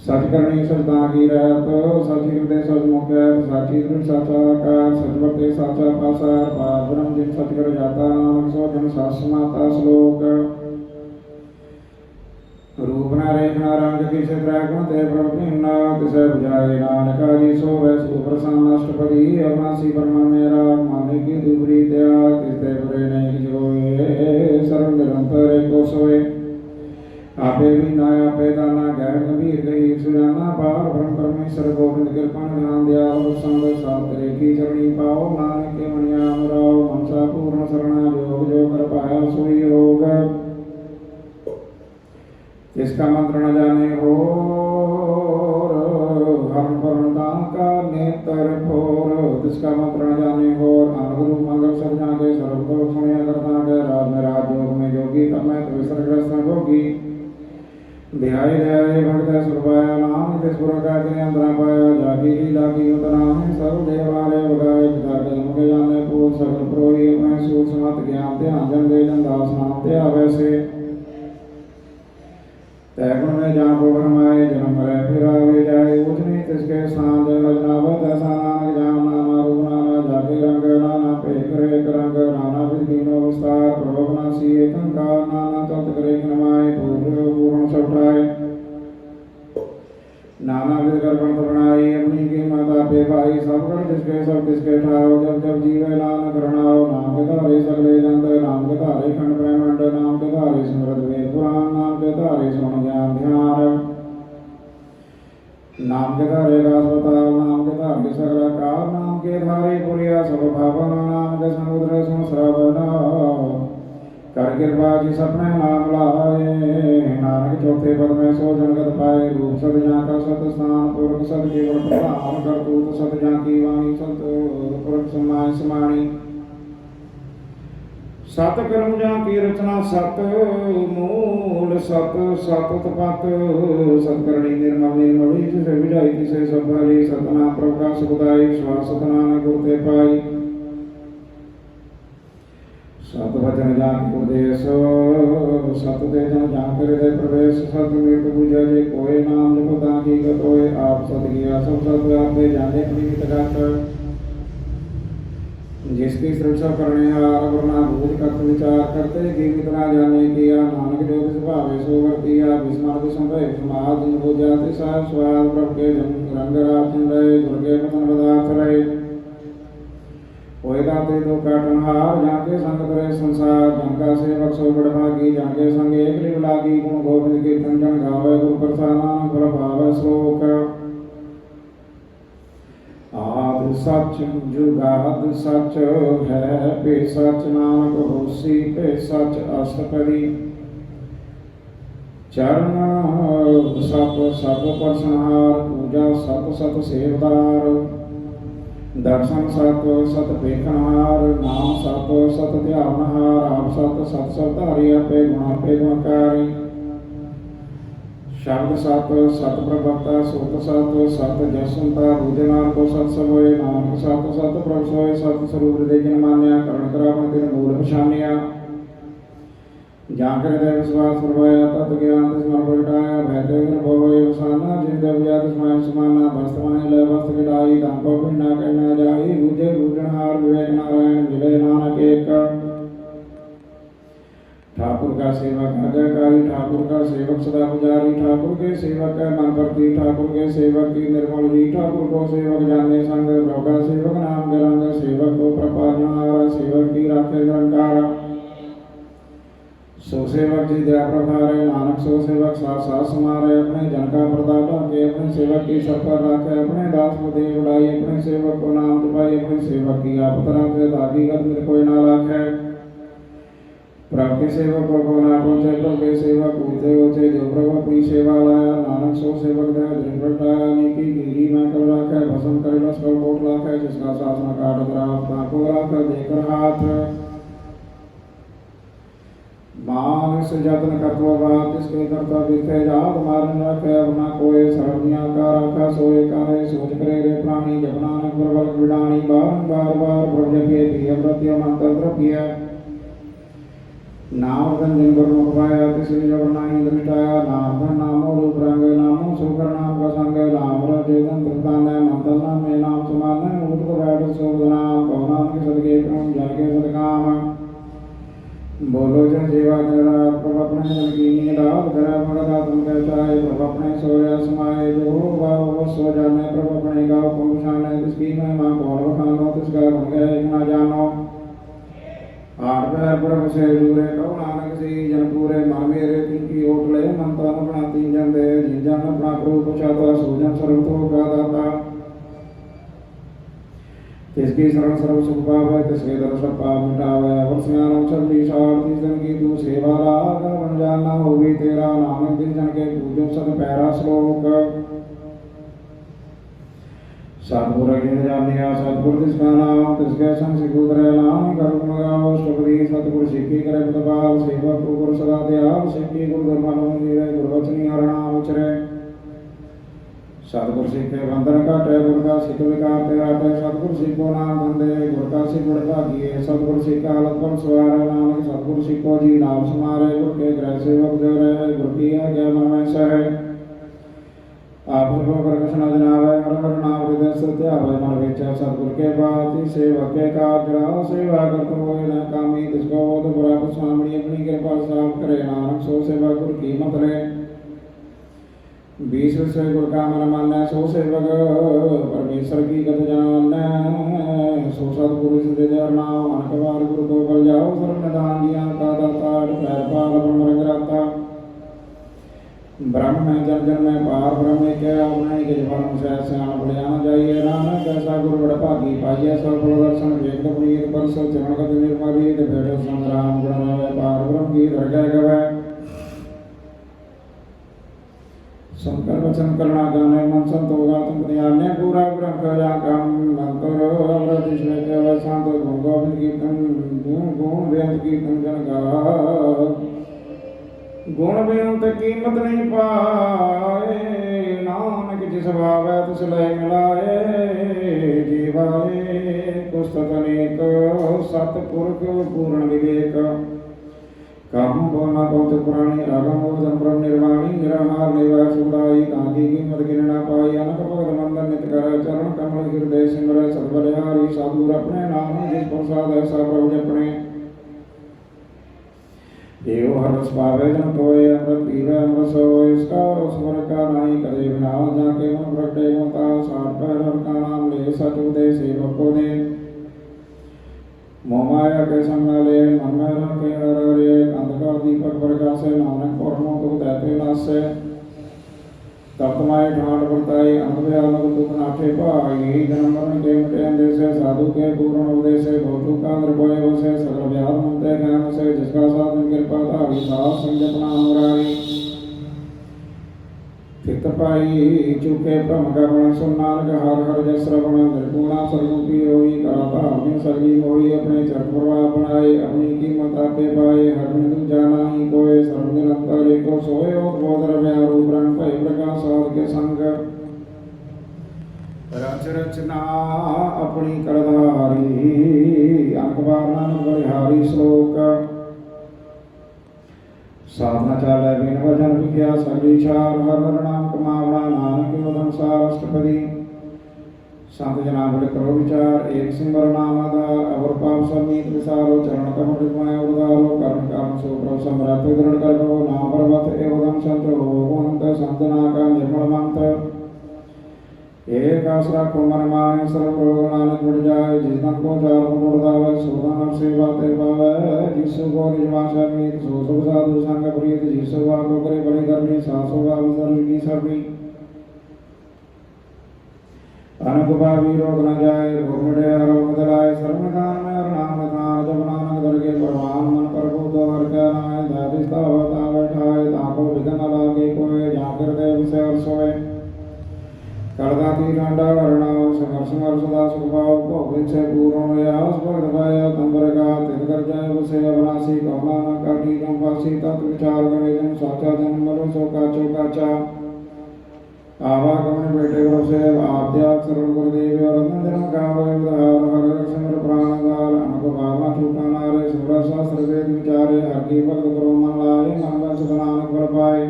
सच करनी सचता की रहत सच हृदय सच मुख साची दृढ़ साचा का सच वर्ते साचा पासार पार ब्रह्म जिन सच कर जाता नानक सो जन सास माता श्लोक रूप न रेखना रंग किसे त्रैगुण ते प्रभिन्न तिसे बुझाए नानका जी सो वैसु प्रसन्न अष्टपदी अवनासी परमन मेरा माने की दुबरी त्याग तिसे परे नहीं जोए सर्व निरंतर एको सोए आपे भी नाया पैदाना गैर गंभीर गई सुजाना पार ब्रह्म परमेश्वर गोविंद कृपा ध्यान दयाल संग सातरे की चरणी पाओ नानक के मनिया अनुराव मनसा पूर्ण शरणा योग जो कर पाया सोई होग इसका मंत्र न जाने हो हरण परणता का नेत्र फोर जिसका मंत्र न जाने हो अनुरूप मंगल सब जागे सर्वतो सुनिया करता है राज में राज योग में जोगी तब मैं तो विसर्गस्त होगी ध्याय ध्याय भक्त सुरपाया नाम तिसपुर का के अंतरा पाया जागी ही लागी उतनाम सर्व देवालय बगाए पिता के मुखे जाने पूर्ण सकल प्रोही अपने सूक्ष्म ज्ञान ध्यान जन दे जन दास नाम ते वैसे तैगुण में जहाँ को भरमाए जन्म रहे फिर आवे जाए उठनी तिसके स्थान जनावत ऐसा नानक जाम नाना रूप नाना जाके रंग नाना पे करे रंग नाना विधिनो विस्तार प्रभवनासी कंकार नाना तत्व करे नमाय पूर्ण सब उठाए नाना विध कर बनाई अपनी की माता कर जिसके सब किसके ठाओ जब जब जीवे नानक रणाओ नाम के धारे सगले जंत नाम के धारे खंड ब्रह्मांड नाम के धारे स्मृत वेद पुराण नाम के धारे सुन ज्ञान ध्यान नाम के धारे गास्पताल नाम के धारे सगला काल नाम के धारे पुरिया सब भावन नाम के समुद्र सुन श्रवण कर कृपा जी सपने नाम लाए नानक चौथे पद में सो जनगत पाए रूप सद जा का सत स्थान पुरख सद केवल प्रधान करतूत सत जा की वाणी संत पुरख समाय समाणी सत कर्म जा की रचना सत मूल सत सत तपत सतकरणी निर्मल निर्मली जिसे विजाई तिसे सब भली सतना प्रकाश सुखदाई श्वास सतनाम गुरु ते पाई सत वचन जान उपदेश सत दे जन जान करे दे प्रवेश सत मृत पूजा जे कोई नाम जपता की गतोय आप सत किया सब सत आपे जाने अपनी मितगत जिसकी सृक्षा करने हार वरना भूत करत विचार करते जीवित ना जाने किया नानक जो तिस भावे सो वर्तिया विस्मृत संभय समाज जिन को जाति साह स्वाद प्रभ के जन रंग राजन रहे दुर्गे पतन पदार्थ रहे होए दाते दो काटनहार जाके संगत रहे संसार जनका सेवक सो बड़ भागी जाके संग एक लिव लागी गुण गोविंद कीर्तन जन गावे गुरु प्रसाद फल पावे श्लोक आदि सच जुगाद सच है पे सच नानक होसी पे सच अष्टपदी चरण सत सत परसनहार पूजा सत सत सेवदार दर्शन सत सत देखनहार नाम सत सत ध्यानहार आप सत सत सतारी पे गुणकारी शब्द सत सत प्रवक्ता सुत सत सत जसुनता भूजनार को सत सोए नानक सत सत प्रभ सोए सत स्वरूप देखन मान्या करण करावन दिन मूल पछानिया जाकर दे विश्वास करवाया तत् ज्ञान तिस्मर प्रगटाया भयते होए वसाना जिन देव जात समाय समाना वस्तमाय ले वस्त गिराई दांपो पिंडा कहना जाई भूजे भूजनहार विवेक नारायण मिले नानक एक ठाकुर का सेवक आज्ञाकारी ठाकुर का सेवक सदा पुजारी ठाकुर के सेवक है मन प्रति ठाकुर के सेवक की निर्मल जी ठाकुर को सेवक जाने संग प्रभु का सेवक नाम गरंग सेवक को प्रपालनहारा सेवक की राखे निरंकार सो सेवक जी दया प्रभारे नानक सो सेवक साथ साथ समारे अपने जन का प्रताप के अपने सेवक की सर पर रखे अपने दास को दे उड़ाई अपने सेवक को नाम जपाई अपने सेवक की आपत रखे ताकि गत में कोई ना लाखे प्रभु के सेवक को ना पहुंचे प्रभु के सेवक उठे उठे जो प्रभु की सेवा लाया नानक सो सेवक दे दृढ़ प्रटाया नीति गिरी में कर रखे भस्म कर बस को कोट रखे जिसका शासन काट द्राव को रखे देकर हाथ मानस जतन करतो बात जिसके करता बिथे जात मारन रखे अपना कोई सर्वज्ञा का रखा सोए काहे सोच करे रे प्राणी जब नानक प्रबल विडाणी बार प्रभु जपे प्रिय प्रत्य मंत्र द्रव्य नाम धन जिन गुरु मुखवाया तिसरी जब नाही दृष्टाया नाम धन नामो रूप रंग नामो सुकर नाम का संग नाम रजेतन कृतान मंत्र नाम में नाम समान मुक्त बैठ सोध नाम कौनाम के सदके क्रम जाके सदकाम बोलो जन जीवा दिन रात प्रभ अपने जन की नींद रात घर भगता तुम कह चाहे प्रभ अपने सोया समाये जो हो सो जाने प्रभ अपने गाँव को शाने जिसकी महिमा कौन बखानो तिसका गुण गए ना जानो आठ पैर प्रभ से दूरे कहो नानक सी जन पूरे मन मेरे तिनकी ओट ले मन तन अपना तीन जन दे जिन जन अपना प्रभु पुछाता सूजन सर्व तो का दाता तिसकी शरण सर्व सुख पावे तिसके दर सब पाप मिटावे और स्नानम चलती सारती जन की तू सेवा राग बन जाना होगी तेरा नानक जिन जन के पूजो सद पैरा श्लोक सतगुरु जिन जानिया सतगुरु तिसका नाम तिसके संग सिकुदरे नाम करुण गाओ शुभदी सतगुरु सिद्धि करे पदपाल सेवक गुरु सदा दयाल सिद्धि गुरु धर्मानो नीरे गुरु वचनी हरणा उचरे सतगुरु सिखे बंधन काटे गुरु का सिख विकार तेरा सतगुरु सिखो नाम धंधे गुरु का सिख बड़ भागिए सतगुरु सिख हालत पर सवारे नानक सतगुरु सिखो जी नाम समारे गुरु के ग्रह सेवक जो रहे गुरु की आज्ञा मन में सहे आप को प्रकशन जनावे हर हर नाम हृदय सत्य आवे मन विचार सतगुरु के बात सेवक के कार्य सेवा करते हुए न कामी तिसको तो बुरा स्वामी अपनी कृपा साफ करे नानक सो सेवा गुरु की मत ले बीस विषय गुर का मन मान्य सो सेवक परमेश्वर की गत जान सो सतपुरुष हृदय नाम अनक बार गुरु को बल जाओ सर्व निधान दिया का दाता पैर पाल ब्रह्म रंग राता ब्रह्म में जन जन में पार ब्रह्म के अपने के जवान से स्यान बलियान जाइए नानक ऐसा गुरु बड़ भागी पाइए सब दर्शन वेद पुनीत पर सब चरण गति निर्मली भेट संग्राम गुण रवे पार ब्रह्म की दरगाह गवे शंकर वचन करुणा गाने मन संतोगा तुम ध्यान पूरा ब्रह्म जा काम अंतर अमृत ईश्वर के शांत गुण गोविंद कीर्तन गुण वेद कीर्तन जन गा गुण बेअंत कीमत नहीं पाए नानक जिस भावै तिस लय मिलाए जीवाए कुस्तत अनेक सतपुरख पूर्ण विवेक काम बोलना बहुत पुरानी आगम ओजन ब्रह्म निर्वाणी निराहार निवास सुदाई ताकि कीमत गिरना पाई अनक भगत मंदन नित कर चरण कमल हृदय सिमर सद्बलिहारी साधु अपने नाम जिस प्रसाद ऐसा प्रभु जपने देव हरस पावे जन कोय अमृत पीवे अमृत सोए इसका स्वर का नहीं करे बिना जाके मन प्रगटे होता सात पैर का नाम ले सच उदय सेवक को दे मोमाया के संग ले मन में रखे हरे अंधकार दीपक प्रकाशे नानक पौर्णों को देते नासे तप्तमाय ढांड बरताई अंधव्यालक दुख नाठे पाई जन्म मरण के मिटे अंदेशे साधु के पूर्ण उदेशे भौतु का निर्भय वसे सकल व्याध मुक्ते ज्ञान से जिसका साधन कृपा था विशाल संजपना अनुरागी चित्त पाई चुके ब्रह्म का गुण सुन नानक हर हर जस श्रवण निर्गुणा सर्वरूपी होई कराता अपनी सर्वी होई अपने चरण प्रवाह बनाए अपनी कीमत आपे पाए हर बिंदु जाना ही कोय सर्व निरंतर एको सोए और बोधर व्यारू ब्रह्म भय प्रकाश साध के संग रच रचना अपनी करधारी अंकबार नानक बलिहारी श्लोक साधना चाले बिन भजन विख्या सगली चार हर हर नाम कमावना नानक वदन सार अष्टपदी संत जना बड़े करो विचार एक सिमर नाम आधार अवर पाप समीत विसारो चरण कमल हृदय उदारो कर्ण कारण सो प्रभ सम्राट दृढ़ कर करो नाम पर्वत एवं संत हो अनंत संतना का निर्मल मंत्र एक आसरा को मन माने सर्व रोग नानक बढ़ जाए जिस धन को चार को बढ़ दावे सोधन और सेवा ते पावे जिसु को निज भाषा मीत सो सुख साधु संग प्रीत जिसु को करे बड़ी करनी सासु सर्व की सर्वी अनक भावी रोग न जाए रोग मिटे रोग बदलाए सर्व निदान में हर नाम निधान जब नानक दरगे परवान मन पर को हर क्या नाय दादिस्ता होता बैठाए ताको विघ्न न लागे कोय जाकर देव से और सोए करदाती डांडा वर्णाओ संघर्ष मर सदा सुख भाव भोगित से पूर्ण यास भक्त भय कंबर का तिल कर जाय बसे अवनासी कमला न काटी कंपासी तत् विचार करे जन साचा जन्म मरो सो काचो काचा आवागमन बेटे से आद्या सर्व गुरुदेव और नंदन गावे उदार हर सिमर प्राणदार अनक भावना छूटा नारे सुर शास्त्र वेद विचारे हर की भक्त करो मन लाए मन सदनानक बल पाए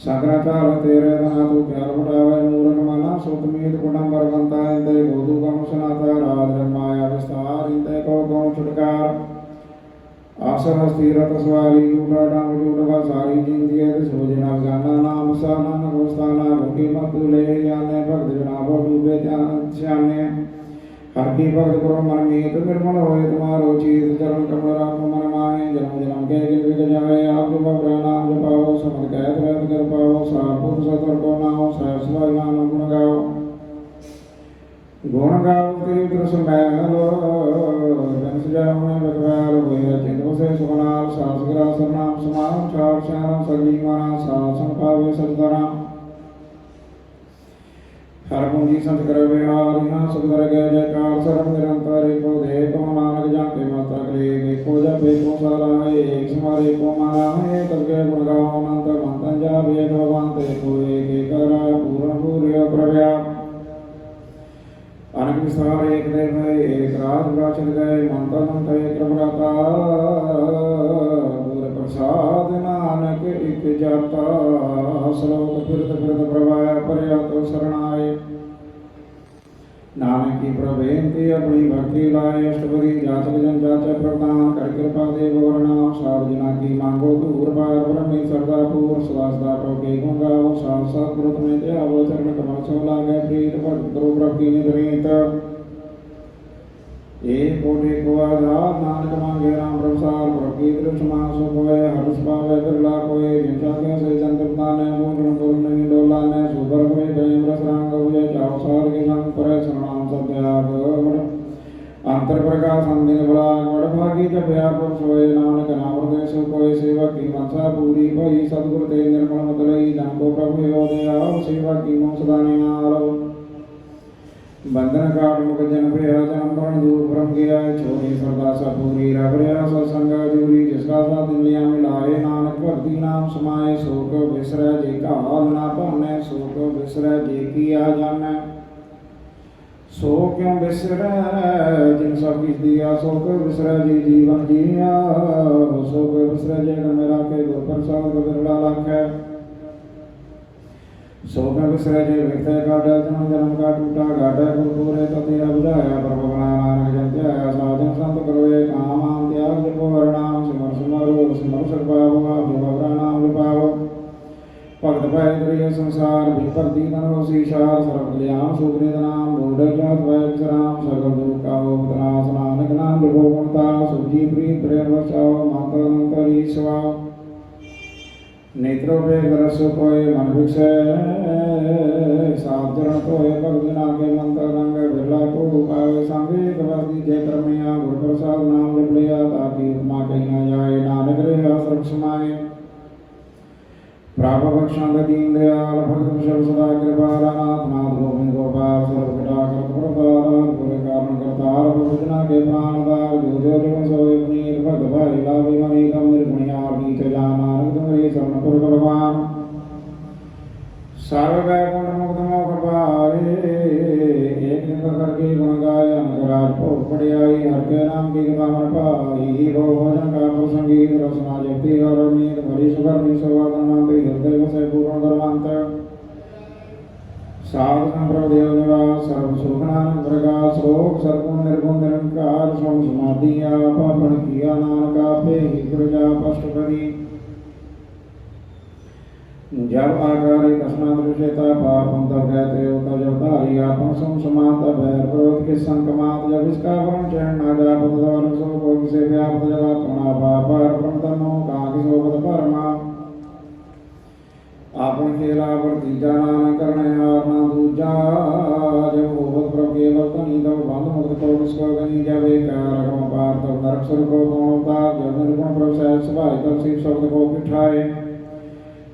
शंकराचार्य तेरे धना तू ज्ञान बढ़ावे मूरख माना सुतमीत कुटुंबर बनता इंदे गोदु गम सुनाता राज माया विस्तार इंदे को गौण छुटकार आसन स्थिरत स्वारी टूटा डांग टूटवा सारी जिंदगी सोजना गाना नाम सानन गोस्ताना भूखी मत ले याने भक्त जना वो डूबे ध्यान श्याने हर की भक्त करो मन मीत निर्मल होए तुम्हारो चीत चरण कमल राखो मन माहे जन्म जन्म के गिल बिग जाए आप जो नाम जपाओ समझ कहत रहत कर पाओ सापुर सतर को नाओ सहस्र नाम गुण गाओ तीर्थ सुमैलो जन सजाओ में बकवाल होए चिंतो से सुनाल सासगरा सरनाम समाम चार श्याम सगली माना सासन पावे सजदरा हर पूंजी संत कर विहार यहाँ सुख कर गए जयकार सर्व निरंतर एको देह को नानक जाके मस्तक ले एको जब एको साला है एक समार एको माना है तब के गुण गाओ अनंत मंतन जा वेद भगवंत एको एक करा पूर्ण पूर्य प्रव्या अनक विस्तार एक देव है एक राज प्राचल गए मंत्र मंत्र एक प्रभुराता पूर्ण प्रसाद नानक एक जाता श्लोक फिरत फिरत प्रभाया पर्यात शरणाय नानक की प्रभेंति अपनी भक्ति लाए अष्टपदी जाचक जन जाचक प्रदान कर कृपा देव नाम सार जना की मांगो दूर पार ब्रह्मी सरदा पूर सदा सदा प्रभु के गुण गाओ साथ साथ गुरुत में त्यागो चरण कमल सो लागे प्रीत भक्त गुरु प्रभु की निद्रित एक कोटि को आधार नानक मांगे राम प्रसार प्रभु की दृष्ट मानसो कोय हर्ष पावे बिरला कोय जिनका के से संतप्ता ने पूर्ण पूर्ण डोला ने सुबर कोय प्रेम रस रंग हुए चाव सार के संग पर शरणाम सत्याग अंतर प्रकाश अंदिन बलाग वड भागी जब व्यापक सोए नानक नाम हृदय सो कोय सेवा की मनसा पूरी भई सद्गुरु ते निर्मल मतलई जन को प्रभु यो दया सेवा की मोह सदा निहाल बंधन काट मुख जन प्रिय जन मरण दूर ब्रह्म गया छोरी सरदा सपूरी रबरिया सत्संग जूरी जिसका साथ इंद्रियां मिलाए नानक भक्ति नाम समाये शोक बिसर जे का हाल ना पाने शोक बिसर जे की आ जाने सो क्यों बिसर जिन सब किस दिया शोक बिसर जे जीवन जिया शोक बिसर जे मेरा के गुरु प्रसाद बिरला लाखे शोक बिसरे जे व्यक्ति गाढ़ जन्म जन्म का टूटा गाढ़ गुरुपुरे ततेरा बुझाया प्रभु नानक जन त्याया साधन संत करोए काम त्याग जपो हरनाम सिमर सिमरो सिमर सर्वाभुआ विभवरा नाम विपाव भक्त भय द्रिय संसार विपर्ति धनो सीशार सर्व कल्याण सुख निध नाम बूढ़ जात भय विश्राम सगल दुख का उपनाश नानक नाम विभो गुणता सुखी प्रीत प्रेम बचाओ माता अंतरी स्वाव नेत्रों पे गरस कोय मन भिक्षे सात चरण तोय भक्त जना के मंत्र रंग बिरला को पावे सांगे कवादी जय करमैया गुरु प्रसाद नाम जप लिया ताकि उपमा कहीं न जाए नानक रे आश्रम समाये प्राप बख्शांत दीन दयाल भक्त कुशल सदा कृपाला नाथ नाथ गोविंद गोपाल सर्व पिता करत प्रतार पुर कारण करतार भक्त जना के प्राणदार जो जो जन सोए पुनीत भक्त भाई लाभी मणि कम निर्गुणिया नीच जाना शरण पुर भगवान सर्व वैकुंठ मुक्त मोक्ष पाए एक निकल करके गुण गाय अंगराज भोग पड़े आई हर के नाम की कथा मन पाई भो भजन का संगीत रसना जपती हर नीत भरी सुगंधि सुवादन मांगी हृदय बसे पूर्ण गर्वांत साधु संप्रभ देव निवास सर्व सुख नानक प्रकाश रोग सर्वगुण निर्गुण निरंकार स्वम समाधि आप प्रण किया नानक आपे ही प्रजा पष्टपदी जब आकारी कसना दृश्यता पापम तब कहते हो तब धारी आपन सम समाता भैर क्रोध के संकमात जब इसका वर्ण चरण ना जा पद दवर सो को किसे व्यापत जब अपना पापर प्रमतनो का किसो पद परमा आपन खेला वर्ती जाना न करने हार ना दूजा जब भूपत प्रभ केवल तनी तब बंध मुक्त को किसको गनी जब एक रकम पार तब नरक सुर को कौनता जब निर्गुण प्रभ सहज सभाए तब शिव शब्द को पिठाए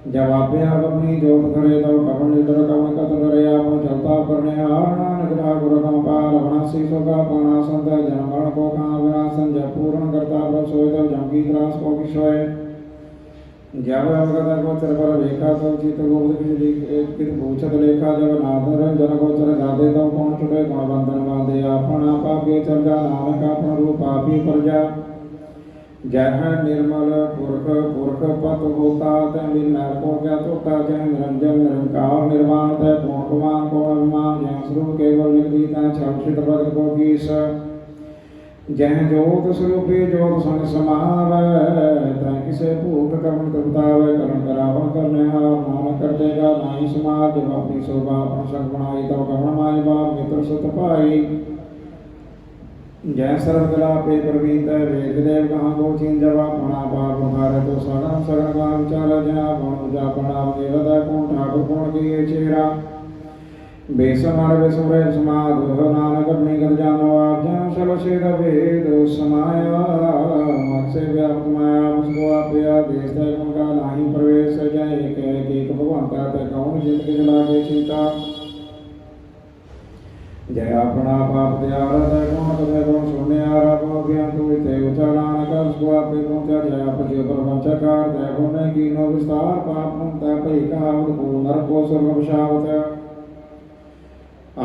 जब आपे आप अपनी जोत करे तब कपन निडर कवन कत डरे आपन चलता करने हार नानक ठाकुर कम पाल अपना शीशो का पाना संत जनगण को कहाँ विनाशन जब पूर्ण करता प्रभ सोए तब जमकी त्रास को किशोए जब अवगत गोचर पर लेखा तब चित गुप्त कित पूछत लेखा जब नाथ जन गोचर गादे तब कौन छुटे गुण बंधन बांधे आपन आपा के चर्चा नानक आपन रूप आपी प्रजा जह निर्मल पुरख पुरख पत होता तय निर्मल को क्या तोता जय निरंजन निरंकार निर्वाण तय पूर्ण कुमान को अभिमान जय स्वरूप केवल विगति तय क्षमशित भक्त को कीस जय ज्योत स्वरूपी ज्योत संग समावे तय किसे भूख कर्म तृप्तावे कर्म करावन करने हार नानक कर देगा नाई समाज जब अपनी शोभा अपन संग बनाई तब कर्ण माई बाप मित्र सुत पाई जय सर्वकला पे प्रवीत वेद देव कहाँ को चीन जवा पणा पाप भारे तो सगन सगन का विचार जया पण जा पणा देवता कौन ठाकुर कौन किए चेहरा बेसमार बेसुरे समाध नानक अपनी गत जानो आप जन चलो शेद भेद समाया मत से व्यापक माया उसको आपया देश तय का नाही प्रवेश जय एक भगवान का तय कौन जिंदगी जला के चिंता जय अपना पाप त्याग तय कौन सुनने आरा को ज्ञान तू ते उचालान कर उसको आपे पहुंचा जय अपने प्रपंचकार तय कौन की नो विस्तार पाप मुक्ता पे कहावत को नर को स्वर्ग विशावत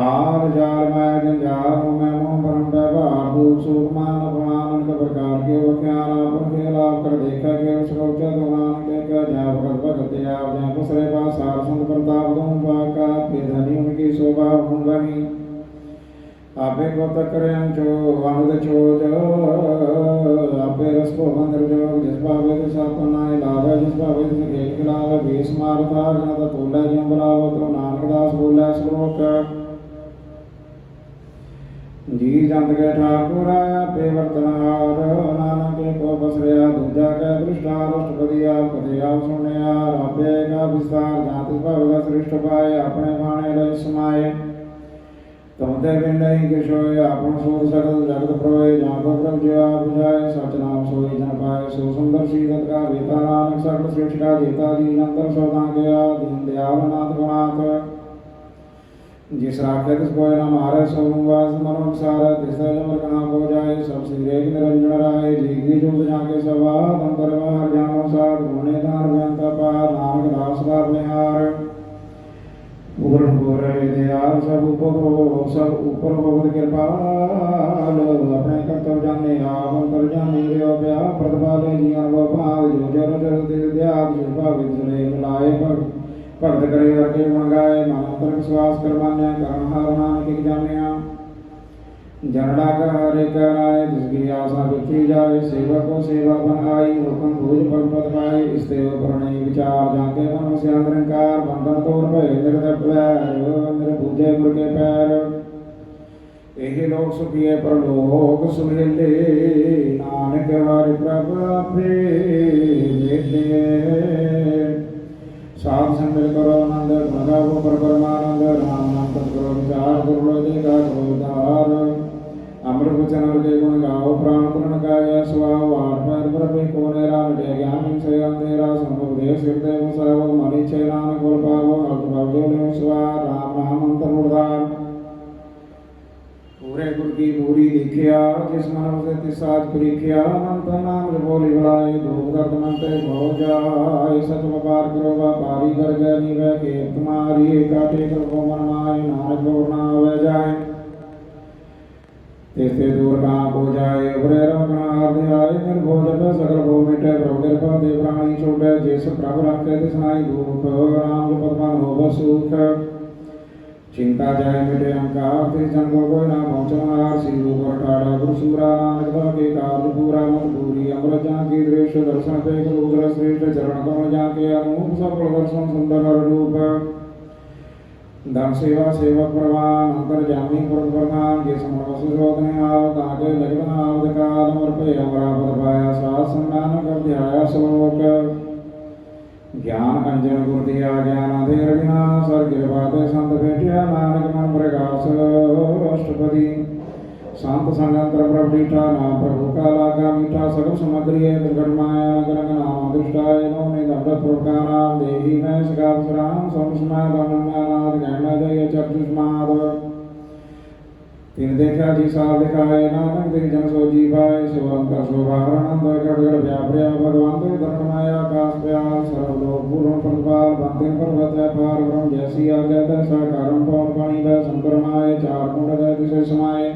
आर जार माया जंजार में मोह परम व्यवहार दूर सुख मान अपमान का प्रकार के वख्यान आपन के लाभ कर देखा के उसको उच्च दोनान के का जय भगत भगत आप जय पुसरे पास सार संत प्रताप दूं बाका पे धनी उनकी शोभा भूंगनी आपे को तकरयं चो अनुद चोज आपे रस को बंदर जोग जिस पावे तो सपनाए लावे जिस पावे तो खेल खिलावे बेस मारता जनता तोला जियं बुलावो तो नानक दास बोला श्लोक जी जंत के ठाकुर आपे वर्तनहार नानक के को बसरिया दूजा के दृष्टा अष्टपदी आप कथे आप सुनिया आपे का विस्तार जाति पावे श्रेष्ठ पाए अपने भाणे लय समाये तमते बिंदई किशोय आपन सोध सकल जगत प्रोय जाको प्रभ जीवा बुझाए सच नाम सोई जन पाए सो सुंदर सीरत का बेता नानक सकल श्रेष्ठ का जेता जी अंतर सौदा गया दीन दयाल नाथ गुणात जिस राखे तिस कोय न मारे सो वास मनो सारा तिस जमर कहाँ को जाए सब सिरे निरंजन राय जीगी जुग जाके सवा अंतर बाहर जानो साध गुणे दान व्यंत पार नानक दास का निहार पूर्ण पूरे दयाल सब ऊपर बहुत कृपाल अपने कर्तव्य जाने आप अंतर जाने देव व्या प्रतिपाले जीवन व भाव जो जर जर दिल दयाल शिल्पा विद्रे मिलाए भक्त करे अर्के मंगाए मानंतर विश्वास कर मान्य कर्महार नानक की जानिया जनडा का हरे कराए जिसकी आशा बिखी जाए सेवक को सेवा बनाई हुक्म भूज पद पद पाए इस देव प्रणय विचार जाके मन से अंतरंकार बंधन तोड़ भय निर्भूजे गुरु के पैर यही लोग सुखिए परलोक सुहेले नानक हरि प्रभु प्रेम साध संग करो आनंद गुणगावो पर परमानंद राम नाम तत् करो विचार करो देगा उद्धार अमृत वचन के गुण गाओ प्राण तरण गाय स्वाव आठ पैर पर को नेरा मिटे ज्ञान से अंधेरा संभव देव सिरदेव साव मणि छे नानक बोल पावो अर्थ भाव जो स्वा राम नाम अंतर उद्धार पूरे गुर की पूरी दिखिया जिस मन से तिसाज परीखिया अनंत नाम बोली बुलाए दुख दर्द मनते भव जाए सच व्यापार करो व्यापारी कर गए निवे के तुम्हारी काटे करो मन माय नानक बोल ना आवे जाए तेते दूर कहाँ को जाए उबरे रमना हृदय निर्भोज पे सकल भो मिटे प्रभु कृपा दे प्राणी छोटे जिस प्रभु रखे तिसनाई दुख राम जो पदमान हो सुख चिंता जाए मिटे अहंकार तिस जन को कोई ना पहुँचनार सिंधु पर ठाड़ा गुरुसूरा नानक के कार्य पूरा मत पूरी अमृत जहाँ की दृश्य दर्शन पे कलूद्र श्रेष्ठ चरण कमल जहाँ के अनूप सफल दर्शन सुंदर रूप धन सेवा सेवक प्रवान अंतर जामी पुरख प्रधान के समरवसु शोधने आव ताके लगन आवद काल अमर पे अमरापद पाया सात संदान कर ध्याया श्लोक ज्ञान अंजन गुरु दिया ज्ञान अधेर विनाश और कृपाते संत भेटिया नानक मन प्रकाश अष्टपदी शांत संगंत्र प्रभुठा नाम प्रभु का लागा मीठा सकल समग्री है दुर्घटमाया नगर नाम दुष्टाय नौनि दंड प्रभुका नाम देही में सकाल सराम सोमस्माद अनन्नानाद गहना जय चतुष्माद तीन देखा जी साल दिखाए नानक दिन जन सो जी पाए शिवंकर शोभानंद गढ़गढ़ व्याप्रिया भगवंत धर्ममाया काश प्याल सर्वलोक पूर्ण प्रतिपाल बंतिन पर्वत पार ब्रह्म जैसी आज्ञा तैसा कारण पवन पानी व शंकर माए चार कुंड दिशे समाये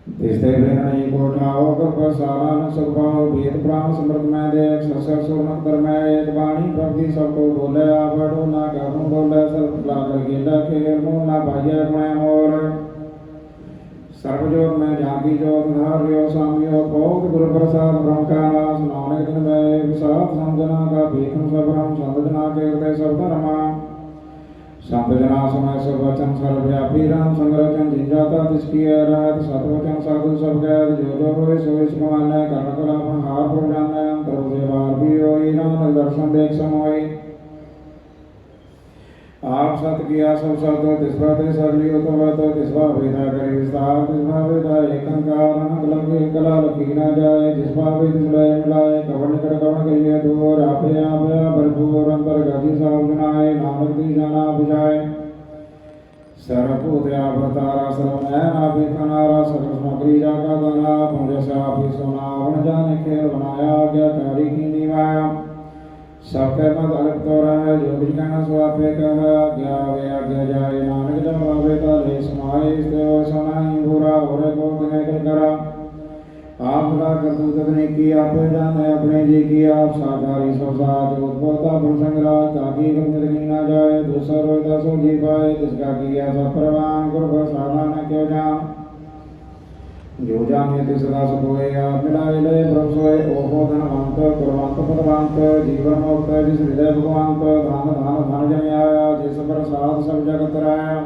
तिस्ते प्रेरणी कोठाओ कर सारान सुखभाव वेद प्राण समृद्ध में देख ससर सुरनंतर में एक वाणी प्रभु सबको बोले आवड़ो ना करूं बोले सर्व लाकर गेला खेर मुंह ना भाग्य गुणे मोर सर्वजोत में जागी जोत धार्यो स्वामियो बहुत गुरु प्रसाद ब्रह्म का नाश नानक दिन में विसात समझना का भीखन सबरम संतना के हृदय सब धर्मा संत जना समय सब वचन सर्वव्यापी राम संग्रचन जिंजाता तिसकी रहत सतवचन साधु सब गैर जो जो होए सो इस मान्य कर्ण कलापन हार पर जाने अंतर से बार भी होई नानक दर्शन देख समोई आप सत किया सब शब्द तिसरा ते सरली तो वह तो तिसवा वेदा करे विस्तार तिसवा वेदा एकंकार अनंत लगे कला लखी न जाए जिसवा वे तिसले मिलाए कवन कर कवन कहिए दूर आपे आपे भरपूर अंतर गति साव बनाए नानक दी जाना बुझाए सरपूत आवतारा सर्वनयना बिखनारा सकल सामग्री जाका दाना पुंजसा भी सोना वन जाने खेल बनाया क्या कारी की निवाया सबके मत अलग तो रहा जो भी कहना सो आपे कहा आज्ञा वे आज्ञा जाए नानक जब आवे ताले समाए इस देव सुनाई बुरा और को दिने कर करा आप खुदा कर दूत ने की आपे जाने अपने जी की आप साधारी सब साथ उत्पत्ता प्रसंगरा ताकि गंदगी ना जाए दूसर तो दसो जी पाए जिसका किया सब प्रवान गुरु प्रसादा न क्यों जान जो जाने तिस दास कोय आप मिलाए ले प्रभु सोए ओहो धनवंत कुरवंत पदवंत जीवन मुक्त जिस हृदय भगवंत धन धन धन जन आया जिस प्रसाद सब जगत राया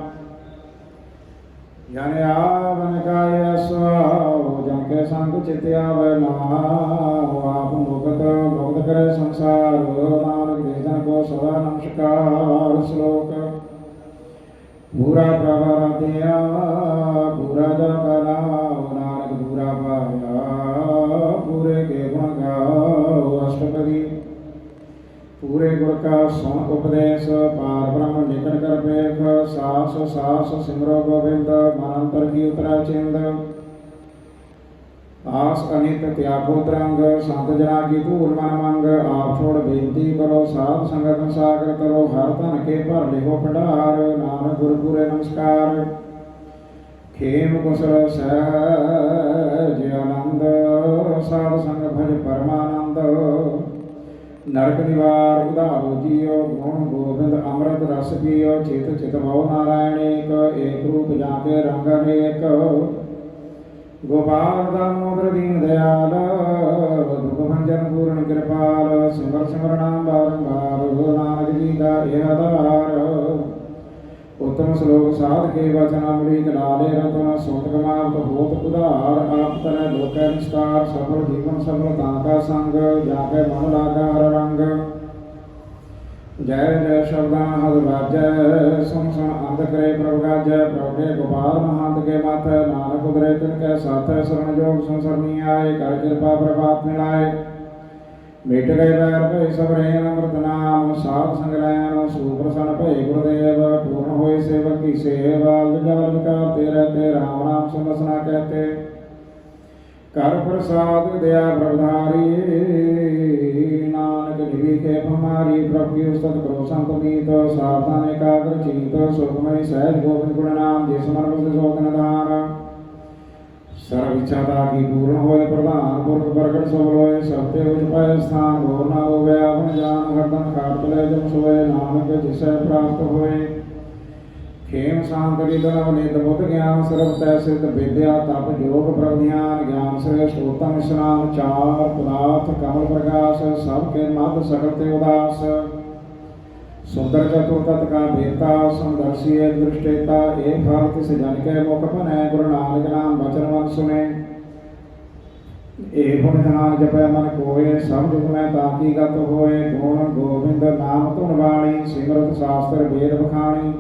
जन आवन काय स्वाव जन के संग चित आवे नाम आप मुक्त मुक्त करे संसार नानक देजन को सदा नमस्कार श्लोक पूरा प्रभा दिया पूरा जगा नानक पूरा पाया पूरे के गुण गाओ अष्टपदी पूरे गुण का सुन उपदेश पार ब्रह्म निकट कर पेख सास सास सिमरो गोविंद मनांतर की उतरा चिंद आस अनित त्यागो तरंग संत जना की धूल मन मंग आप छोड़ बेनती करो साध संगत सागर करो हर तन के पर लिहो पढ़ार नानक गुरु पूरे नमस्कार खेम कुशल सहज आनंद साध संग भज परमानंद नरक निवार उदारो जियो गुण गोविंद अमृत रस पियो चित चित भव नारायण एक रूप जाके रंग अनेक गोपाल दामोदर दीन दयाल दुख भंजन पूर्ण कृपाल सिमर सिमर नाम बारंबार नानक जी का यह आधार उत्तम श्लोक साध के वचन अमृत लाले रतन सोत कमावत होत उदार आप तरह लोक निस्तार सफल जीवन सफलता का संग जाके मन लागा हर रंग जय जय शब्दा हद बाजय सुन सुन अंत करे प्रभु गाजय प्रभु के गोपाल महंत के मत नानक उदरे तिनके साथ शरण जोग सुन सरनी आए कर कृपा प्रभात मिलाए मिट गए बैर भय सब रेन अमृत नाम साध संग रैन सुप्रसन्न भय गुरुदेव पूर्ण होय सेवक की सेवा जाल विकार तेरे राम नाम सुनसना कहते कर प्रसाद दया प्रभुधारी नानक निभिखे हमारी प्रभु की उस्तत करो संत मीत सावधान एकाग्र चित सुखमय सहज गोविंद गुण नाम जिस मन बसे सो दिन दान सर्व इच्छा की पूर्ण होय प्रधान पुरख प्रकट सब होय सत्य उच्च पाय स्थान घोर न होवे अपन जान हरदम खाट चले जम सोए नानक जिसे प्राप्त होए खेम शांत निधन नित बुद्ध ज्ञान सर्व तय सिद्ध विद्या तप योग प्रभ ध्यान ज्ञान श्रेष्ठ उत्तम स्नान चार पदार्थ कमल प्रकाश सबके मत सकल ते उदास सुंदर चतुर्थ का बेता समदर्शी एक दृष्टेता एक भारत से जन के मुख बने गुरु नानक नाम वचन मन सुने एवं ध्यान जपय मन कोय सब जुग में ताकी गत होए गुण गोविंद नाम धुन वाणी सिमरत शास्त्र वेद बखाणी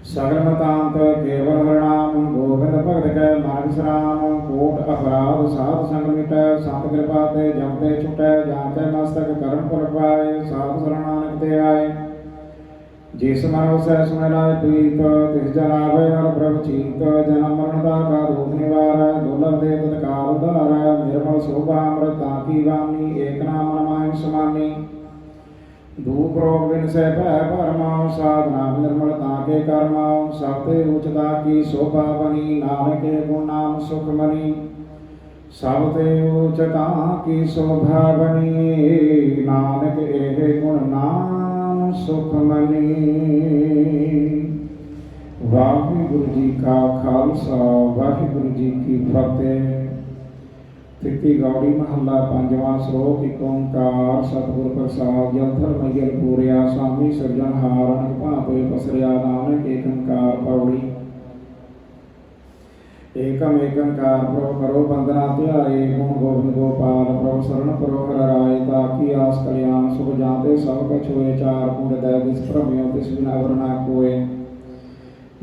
सगल मतांत केवल हरिनाम गोविंद भगत कै मन विश्राम कोट अपराध साध संग मिटै संत कृपा ते जमते छुटै जानते मस्तक करम पर पाए साध शरण नानक ते आए जिस मन सह सुन लाय प्रीत तिस जन आवे हर प्रभु चीत जन्म मरण का दुख निवार दुर्लभ दे तत्काल उद्धार निर्मल शोभा अमृत ताकी वाणी एक नाम माय समानी धूप रोग बिन से भय परमाओ साधना निर्मलता के कर्माओ सत्य उच्चता की शोभा बनी नानक के गुण नाम सुख मनी सबते उच्चता की शोभा बनी नानक एहे गुण नाम सुख मनी। वाहिगुरु जी का खालसा वाहिगुरु जी की फतेह। तिथि गौड़ी महला पंजवां श्लोक एक ओंकार सतगुर प्रसाद जल धर्म जल पूरिया स्वामी सृजनहार अनक भांति पसरिया नानक एक ओंकार पौड़ी। एकम एकंकार प्रभु करो वंदना त्यारे गुण गोविंद गोपाल प्रभु शरण प्रभु हर राय ताकि आस कल्याण सुख जाते सब कछ होए चार पूर्ण दय दिस प्रमेय तिस बिना वरना कोय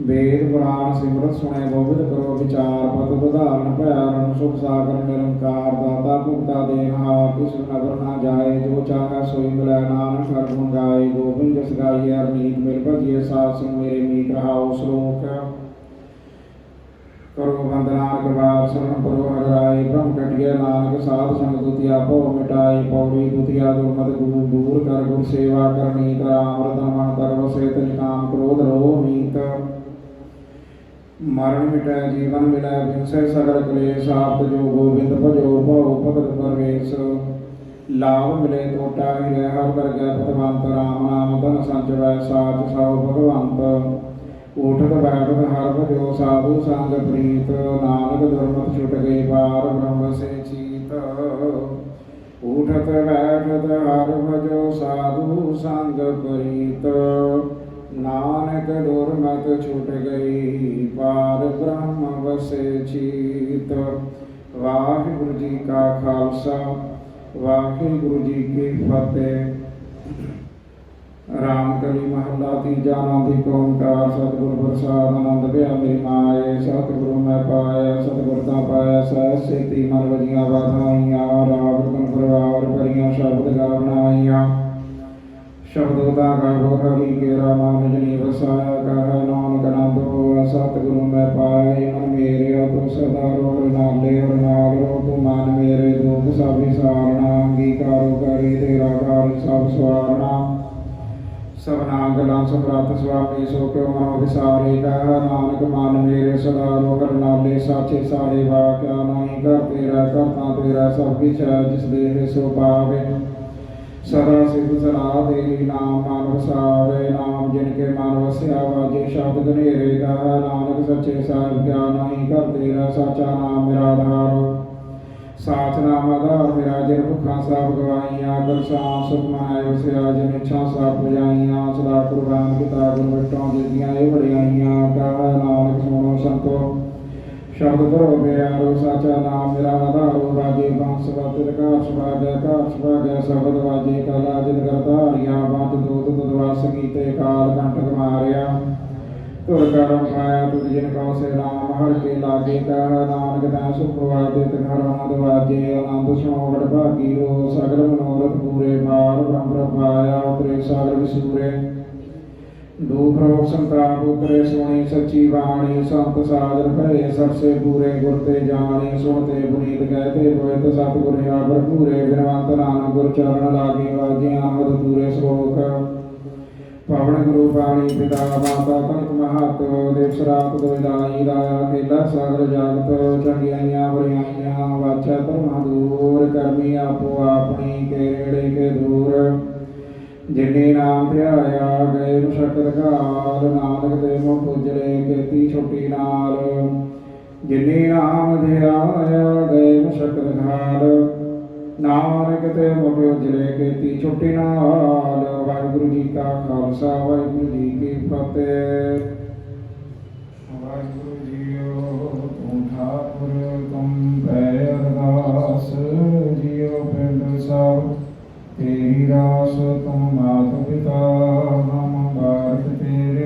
वेद पुराण सिमरत सुने गोविंद करो विचार पद उदाहरण प्यारण सुख सागर निरंकार दाता भुगता देनहार तिस नगर ना जाए जो चाहे सोई मिले नानक हर गुण गाए गोविंद जस गाइए मीत मिल भजिए साथ सिंह मेरे मीत रहाओ श्लोक करो वंदना कृपाल शरण परो हर राय ब्रह्म कटिए नानक साध संग दुतिया पौ मिटाई पौड़ी दुतिया दुर्मद दूर कर गुर सेवा करनी कर अमृत मन कर वसे तज काम क्रोध रो मीत मरण मिटै जीवन मिलै बिन से सगर क्लेश आप जो गोविंद भजो भव भगत परवेश ਲਾਭ ਮਿਲੇ ਤੋਟਾ ਹਿਰੇ ਹਰ ਵਰਗੈ ਪਤਵੰਤ ਰਾਮ ਨਾਮ ਧਨ ਸੰਚਵੈ ਸਾਚ ਸਭ ਭਗਵੰਤ ਉਠਤ ਬੈਠਤ ਹਰ ਭਜੋ ਸਾਧੂ ਸੰਗ ਪ੍ਰੀਤ ਨਾਨਕ ਦੁਰਮਤਿ ਛੁਟ ਗਈ ਪਾਰ ਬ੍ਰਹਮ ਸੇ ਚੀਤ ਉਠਤ ਬੈਠਤ ਹਰ ਭਜੋ ਸਾਧੂ ਸੰਗ ਪ੍ਰੀਤ ਨਾਨਕ ਦੁਰਮਤਿ ਛੁਟ ਗਈ ਪਾਰ ਬ੍ਰਹਮ ਵਸੇ ਚੀਤ। ਵਾਹਿਗੁਰੂ ਜੀ ਕਾ ਖਾਲਸਾ ਵਾਹਿਗੁਰੂ ਜੀ ਕੀ ਫਤਿਹ। ਰਾਮਕਲੀ ਮਹੱਲਾ ਤੀਜਾ। ਆਨੰਦ ਓੰਕਾਰ ਸਤਿਗੁਰ ਪ੍ਰਸਾਦਿ ਆਨੰਦ ਭਇਆ ਮੇਰੀ ਮਾਏ ਸਤਿਗੁਰੂ ਮੈਂ ਪਾਇਆ ਸਤਿਗੁਰ ਤਾਂ ਪਾਇਆ ਸਹਿਜ ਸੇਤੀ ਮਨ ਵਜੀਆਂ ਵਾਧਾਈਆਂ ਰਾਗ ਰਤਨ ਪਰਵਾਰ ਭਰੀਆਂ ਸ਼ਬਦ ਗਾਵਨਾਈਆਂ ਸ਼ਬਦੋ ਦਾ ਗਾਵੋ ਹਰੀ ਕੇ ਰਾਮ ਜਨੀ ਵਸਾਇਆ ਕਹੈ ਨਾਨਕ ਆਨੰਦ ਹੋਆ ਸਤਿਗੁਰੂ ਮੈਂ ਪਾਇਆ ਮਨ ਮੇਰੇ ਤੂੰ ਸਦਾ ਰੋਹ ਨਾਲੇ ਹਰ ਨਾਲ ਰੋ ਤੂੰ ਮਨ ਮੇਰੇ ਦੁਖ ਸਭ ਵਿਸਾਰਣਾ ਅੰਗੀਕਾਰੋ ਕਰੀ ਤੇਰਾ ਕਾਲ ਸਭ ਸਵਾਰਣਾ ਸਭਨਾ ਗਲਾਂ ਸਮਰੱਥ ਸੁਆਮੀ ਸੋ ਕਿਉ ਮਨੋ ਵਿਸਾਰੇ ਕਹੈ ਨਾਨਕ ਮਨ ਮੇਰੇ ਸਦਾ ਰੋਹ ਨਾਲੇ ਸਾਚੇ ਸਾਰੇ ਵਾਕਿਆ ਨਹੀਂ ਕਰ ਤੇਰਾ ਕਰਤਾ ਤੇਰਾ ਸਭ ਕਿਛ ਜਿਸ ਦੇਹ ਸੋ ਪਾਵੇ ਸਦਾ ਸਿਧ ਸਲਾਹ ਤੇਰੀ ਨਾਮ ਮਨ ਵਸਾਵੇ ਨਾਮ ਜਿਨ ਕੇ ਮਨ ਵਸਿਆ ਵਾਜੇ ਸ਼ਬਦ ਘਨੇਰੇ ਕਹੈ ਨਾਨਕ ਸੱਚੇ ਸਾਹਿਬ ਕਿਆ ਨਹੀਂ ਕਰ ਤੇਰਾ ਸਾਚਾ ਨਾਮ ਮੇਰਾ ਆਧਾਰ ਸਾਚ ਨਾਮ ਆਧਾਰ ਮੇਰਾ ਜਿਨ ਭੁੱਖਾਂ ਸਭ ਗਵਾਈਆਂ ਦਰਸ਼ਾਂ ਸੁਖ ਮਾਇ ਵਸਿਆ ਜਿਨ ਇੱਛਾ ਸਭ ਪੁਜਾਈਆਂ ਸਦਾ ਕੁਰਬਾਨ ਕੀਤਾ ਗੁਰ ਵਟੋਂ ਜਿਦੀਆਂ ਇਹ ਵਡਿਆਈਆਂ ਕਹੈ ਨਾਨਕ ਸੁਣੋ ਸੰਤੋ ਸ਼ਬਦ ਧਰੋ ਪਿਆਰੋ ਸਾਚਾ ਨਾਮ ਮੇਰਾ ਆਧਾਰੋ ਵਾਜੇ ਬੰਸ ਵਾਜੇ ਕਾਰ ਸੁਭਾਗਿਆ ਸ਼ਬਦ ਵਾਜੇ ਕਲਾ ਜਿਨ ਕਰਤਾਰੀਆਂ ਬੰਦ ਦੂਤ ਦੁਦਵਾਸ ਕੀਤੇ ਕਾਲ ਕੰਟਕ ਮਾਰਿਆ ਤੁਰ ਕਰਮ ਪਾਇਆ ਤੁਧ ਜਿਨ ਕਉ ਸੇ ਰਾਮ ਹਰ ਕੇ ਲਾਗੇ ਕਹੈ ਨਾਨਕ ਤੈ ਸੁਖ ਵਾਜੇ ਤਿਨ ਹਰ ਆਨੰਦ ਵਾਜੇ ਆਨੰਦ ਸੁਣੋ ਵਡ ਭਾਗੀ ਹੋ ਸਗਲ ਮਨੋਰਥ ਪੂਰੇ ਬਾਰ ਬ੍ਰਹਮ ਪ੍ਰਭਾਇਆ ਉਤਰੇ ਸਾਗਰ ਵਿਸੂਰੇ ਦੂਖਰੋਗ ਸੰਤਾਪ ਉਤਰੇ ਸੁਣੀ ਸੱਚੀ ਬਾਣੀ ਸੰਤ ਸਾਜਨ ਭਏ ਸਰਸੇ ਪੂਰੇ ਗੁਰ ਤੇ ਜਾਣੀ ਸੁਣਤੇ ਪੁਨੀਤ ਕਹਿਤੇ ਹੋਇਤ ਸਤਿਗੁਰ ਆਵਰ ਪੂਰੇ ਬਿਨਵੰਤ ਨਾਨਕ ਗੁਰ ਚਰਨ ਲਾਗੇ ਵਾਜਿਆ ਆਮਦ ਪੂਰੇ ਸ਼ਲੋਕ ਪਵਨ ਗੁਰੂ ਪਾਣੀ ਪਿਤਾ ਮਾਤਾ ਤਨਕ ਮਹਤ ਦੇਵ ਰਾਤ ਦੋਇ ਦਾਈ ਦਾਇਆ ਖੇਲਾ ਸਾਗਰ ਜਗਤ ਚੰਗਿਆਈਆਂ ਬਰਿਆਈਆਂ ਵਾਚਾ ਧਰਮਾ ਦੂਰ ਕਰਮੀ ਆਪੋ ਆਪਣੀ ਕੇ ਨੇੜੇ ਕੇ ਦੂਰ ਜਿਨੇ ਨਾਮ ਧਿਆਇਆ ਗਏ ਮੁਸ਼ਕਲ ਘਾਲ ਨਾਨਕ ਤੇ ਮੁਖ ਉਜਲੇ ਕੀਤੀ ਛੁੱਟੀ ਨਾਲ ਜਿਨੇ ਨਾਮ ਧਿਆਇਆ ਗਏ ਮੁਸ਼ਕਲ ਘਾਲ ਨਾਨਕ ਤੇ ਮੁਖ ਉਜਲੇ ਕੀਤੀ ਛੁੱਟੀ ਨਾਲ। ਵਾਹਿਗੁਰੂ ਜੀ ਕਾ ਖਾਲਸਾ ਵਾਹਿਗੁਰੂ ਜੀ ਕੀ ਫਤਿਹ। ਵਾਹਿਗੁਰੂ ਜੀਓ ਤੂੰ ਠਾਕੁਰ ਤੁਮ ਪੈ ਅਰਦਾਸ ਜੀਓ ਪਿੰਡ ਸਭ तेरी रास तुम मात पिता हम बारक तेरे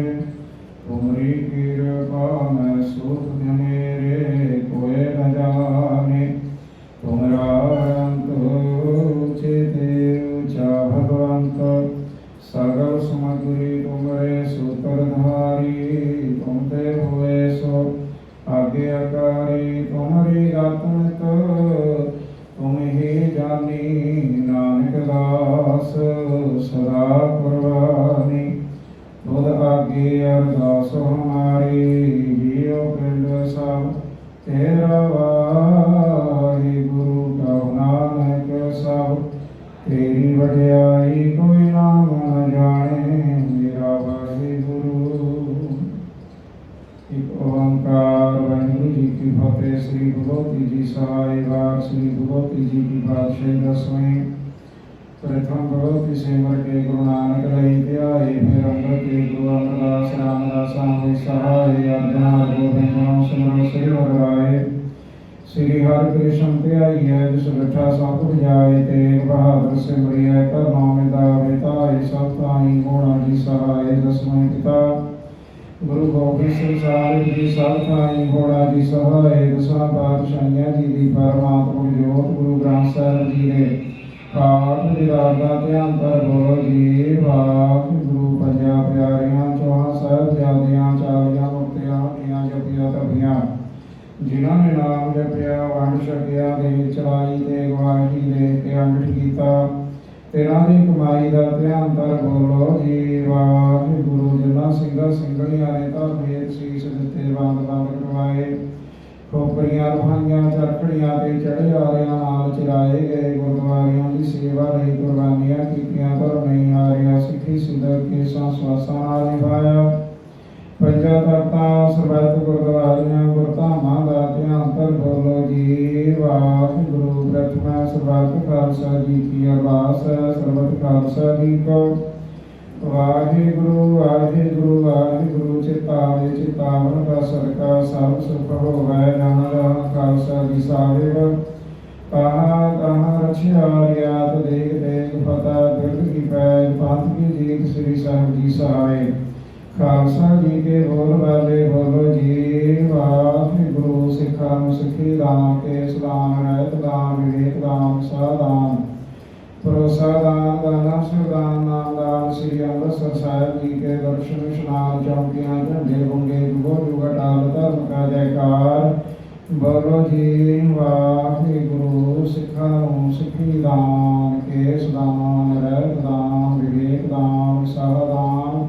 तुम्हारी कृपा में सुख मेरे कोई न जाने तुमरा अंत चेते ऊंचा भगवंत सगल सुमधुरी तुमरे सूत्रधारी तुम ते हुए सो आज्ञाकारी तुम्हारी आत्मिक तुम ही जानी नानक दास सदा कुर्बानी तुद आगे अरदास हमारी जियो पिंड सब तेरा वाहिगुरु कहो नानक सब तेरी वड्याई कोई नाम न जाने मेरा वाहिगुरु। एक ओंकार वाहिगुरु जी की फतेह। श्री भगवती जी सहाय वार श्री भगवती जी की बादशाही दसवीं प्रथम भगवती सिमर के गुरु नानक रही ध्याये फिर अंगद के गुरु अमरदास रामदास स्वामी सहाय अर्जना गोविंद सिमर सिमर राय श्री हरि कृष्ण ध्याये जिस लठा सब जाए तेग बहादुर सिमरिय कर नौमिदा बेताई सताई गुणा जी सहाय दसवें पिता गुरु गोबिंद सिंह साहिब जी साथाई घोड़ा जी सहाय दसवां पातशाहियां जी दी परमात्मा जोत गुरु ग्रंथ साहिब जी ने पाठ विरागा ध्यान पर बोलो जी वाहिगुरु पंजा प्यारियां चौहां साहिब जादियां चालियां मुक्तियां होतियां जपिया तपियां जिन्होंने नाम जपिया वंड छकिया देख चलाई ते गवाही देख के अंड कीता तेरा दी कमाई का ध्यान कर बोलो जी वाहिगुरु जिन्ना सिंगा सिंगड़ियां ने धर्मेत शीश दिते बंद बंद करवाए ਖੋਪਰੀਆਂ ਲੋਹਾਈਆਂ ਚਰਖੜੀਆਂ ਤੇ ਚੜ੍ਹੇ ਆਰਿਆਂ ਨਾਲ ਚਲਾਏ ਗਏ ਗੁਰਦੁਆਰਿਆਂ ਦੀ ਸੇਵਾ ਲਈ ਕੁਰਬਾਨੀਆਂ ਕੀਤੀਆਂ ਪਰ ਨਹੀਂ ਹਾਰਿਆ। ਸਿੱਖੀ ਸਿੱਧਕ ਕੇਸਾਂ ਸਵਾਸਾਂ ਨਾਲ ਨਿਭਾਇਆ। ਪੰਜਾਂ ਤਖਤਾਂ ਸਰਬੱਤ ਗੁਰਦੁਆਰਿਆਂ ਗੁਰਧਾਮਾਂ ਦਾ ਧਿਆਨ ਧਰ ਬੋਲੋ ਜੀ ਵਾਹਿਗੁਰੂ। ਪ੍ਰਥਮਾ ਸਰਬੱਤ ਖਾਲਸਾ ਜੀ ਕੀ ਅਰਦਾਸ ਹੈ। ਸਰਬੱਤ ਖਾਲਸਾ ਜੀ ਕੋ ਵਾਹਿਗੁਰੂ ਵਾਹਿਗੁਰੂ ਵਾਹਿਗੁਰੂ। ਚਿਤਾਵੇ ਚਿਤਾਵਨ ਦਾ ਸਦਕਾ ਸਭ ਸੁਖ ਹੋਵੈ। ਨਾਨਕ ਖਾਲਸਾ ਜੀ ਸਾਹਿਬ ਕਹਾ ਕਹਾ ਰਛਿਆ ਰਿਆਤ ਦੇਖ ਦੇਖ ਫਤਿਹ ਬਿਰਧ ਕੀ ਪੈਜ ਪੰਥ ਕੀ ਜੀਤ ਸ੍ਰੀ ਸਾਹਿਬ ਜੀ ਸਹਾਏ। ਖਾਲਸਾ ਜੀ ਕੇ ਬੋਲ ਵਾਲੇ ਬੋਲੋ ਜੀ ਵਾਹਿਗੁਰੂ। ਸਿੱਖਾਂ ਨੂੰ ਸਿੱਖੀ ਦਾਨ ਕੇਸ ਦਾਨ ਰਹਿਤ ਦਾਨ ਵਿਵੇਕ ਦਾਨ ਸਾਦਾਨ ਭਰੋਸਾ ਦਾਨ ਦਾਨਾ ਸਰਦਾਨ ਨਾਮ ਦਾਨ। ਸ੍ਰੀ ਅੰਮ੍ਰਿਤਸਰ ਸਾਹਿਬ ਜੀ ਕੇ ਦਰਸ਼ਨ ਇਸ਼ਨਾਨ ਚੌਂਕੀਆਂ ਝੰਡੇ ਬੁੰਗੇ ਜੁਗੋ ਜੁਗ ਅਟਲ ਧਰਮ ਕਾ ਜੈਕਾਰ ਬੋਲੋ ਜੀ ਵਾਹਿਗੁਰੂ। ਸਿੱਖਾਂ ਨੂੰ ਸਿੱਖੀ ਦਾਨ ਕੇਸ ਦਾਨ ਰਹਿਤ ਦਾਨ ਵਿਵੇਕ ਦਾਨ ਸਾਦਾਨ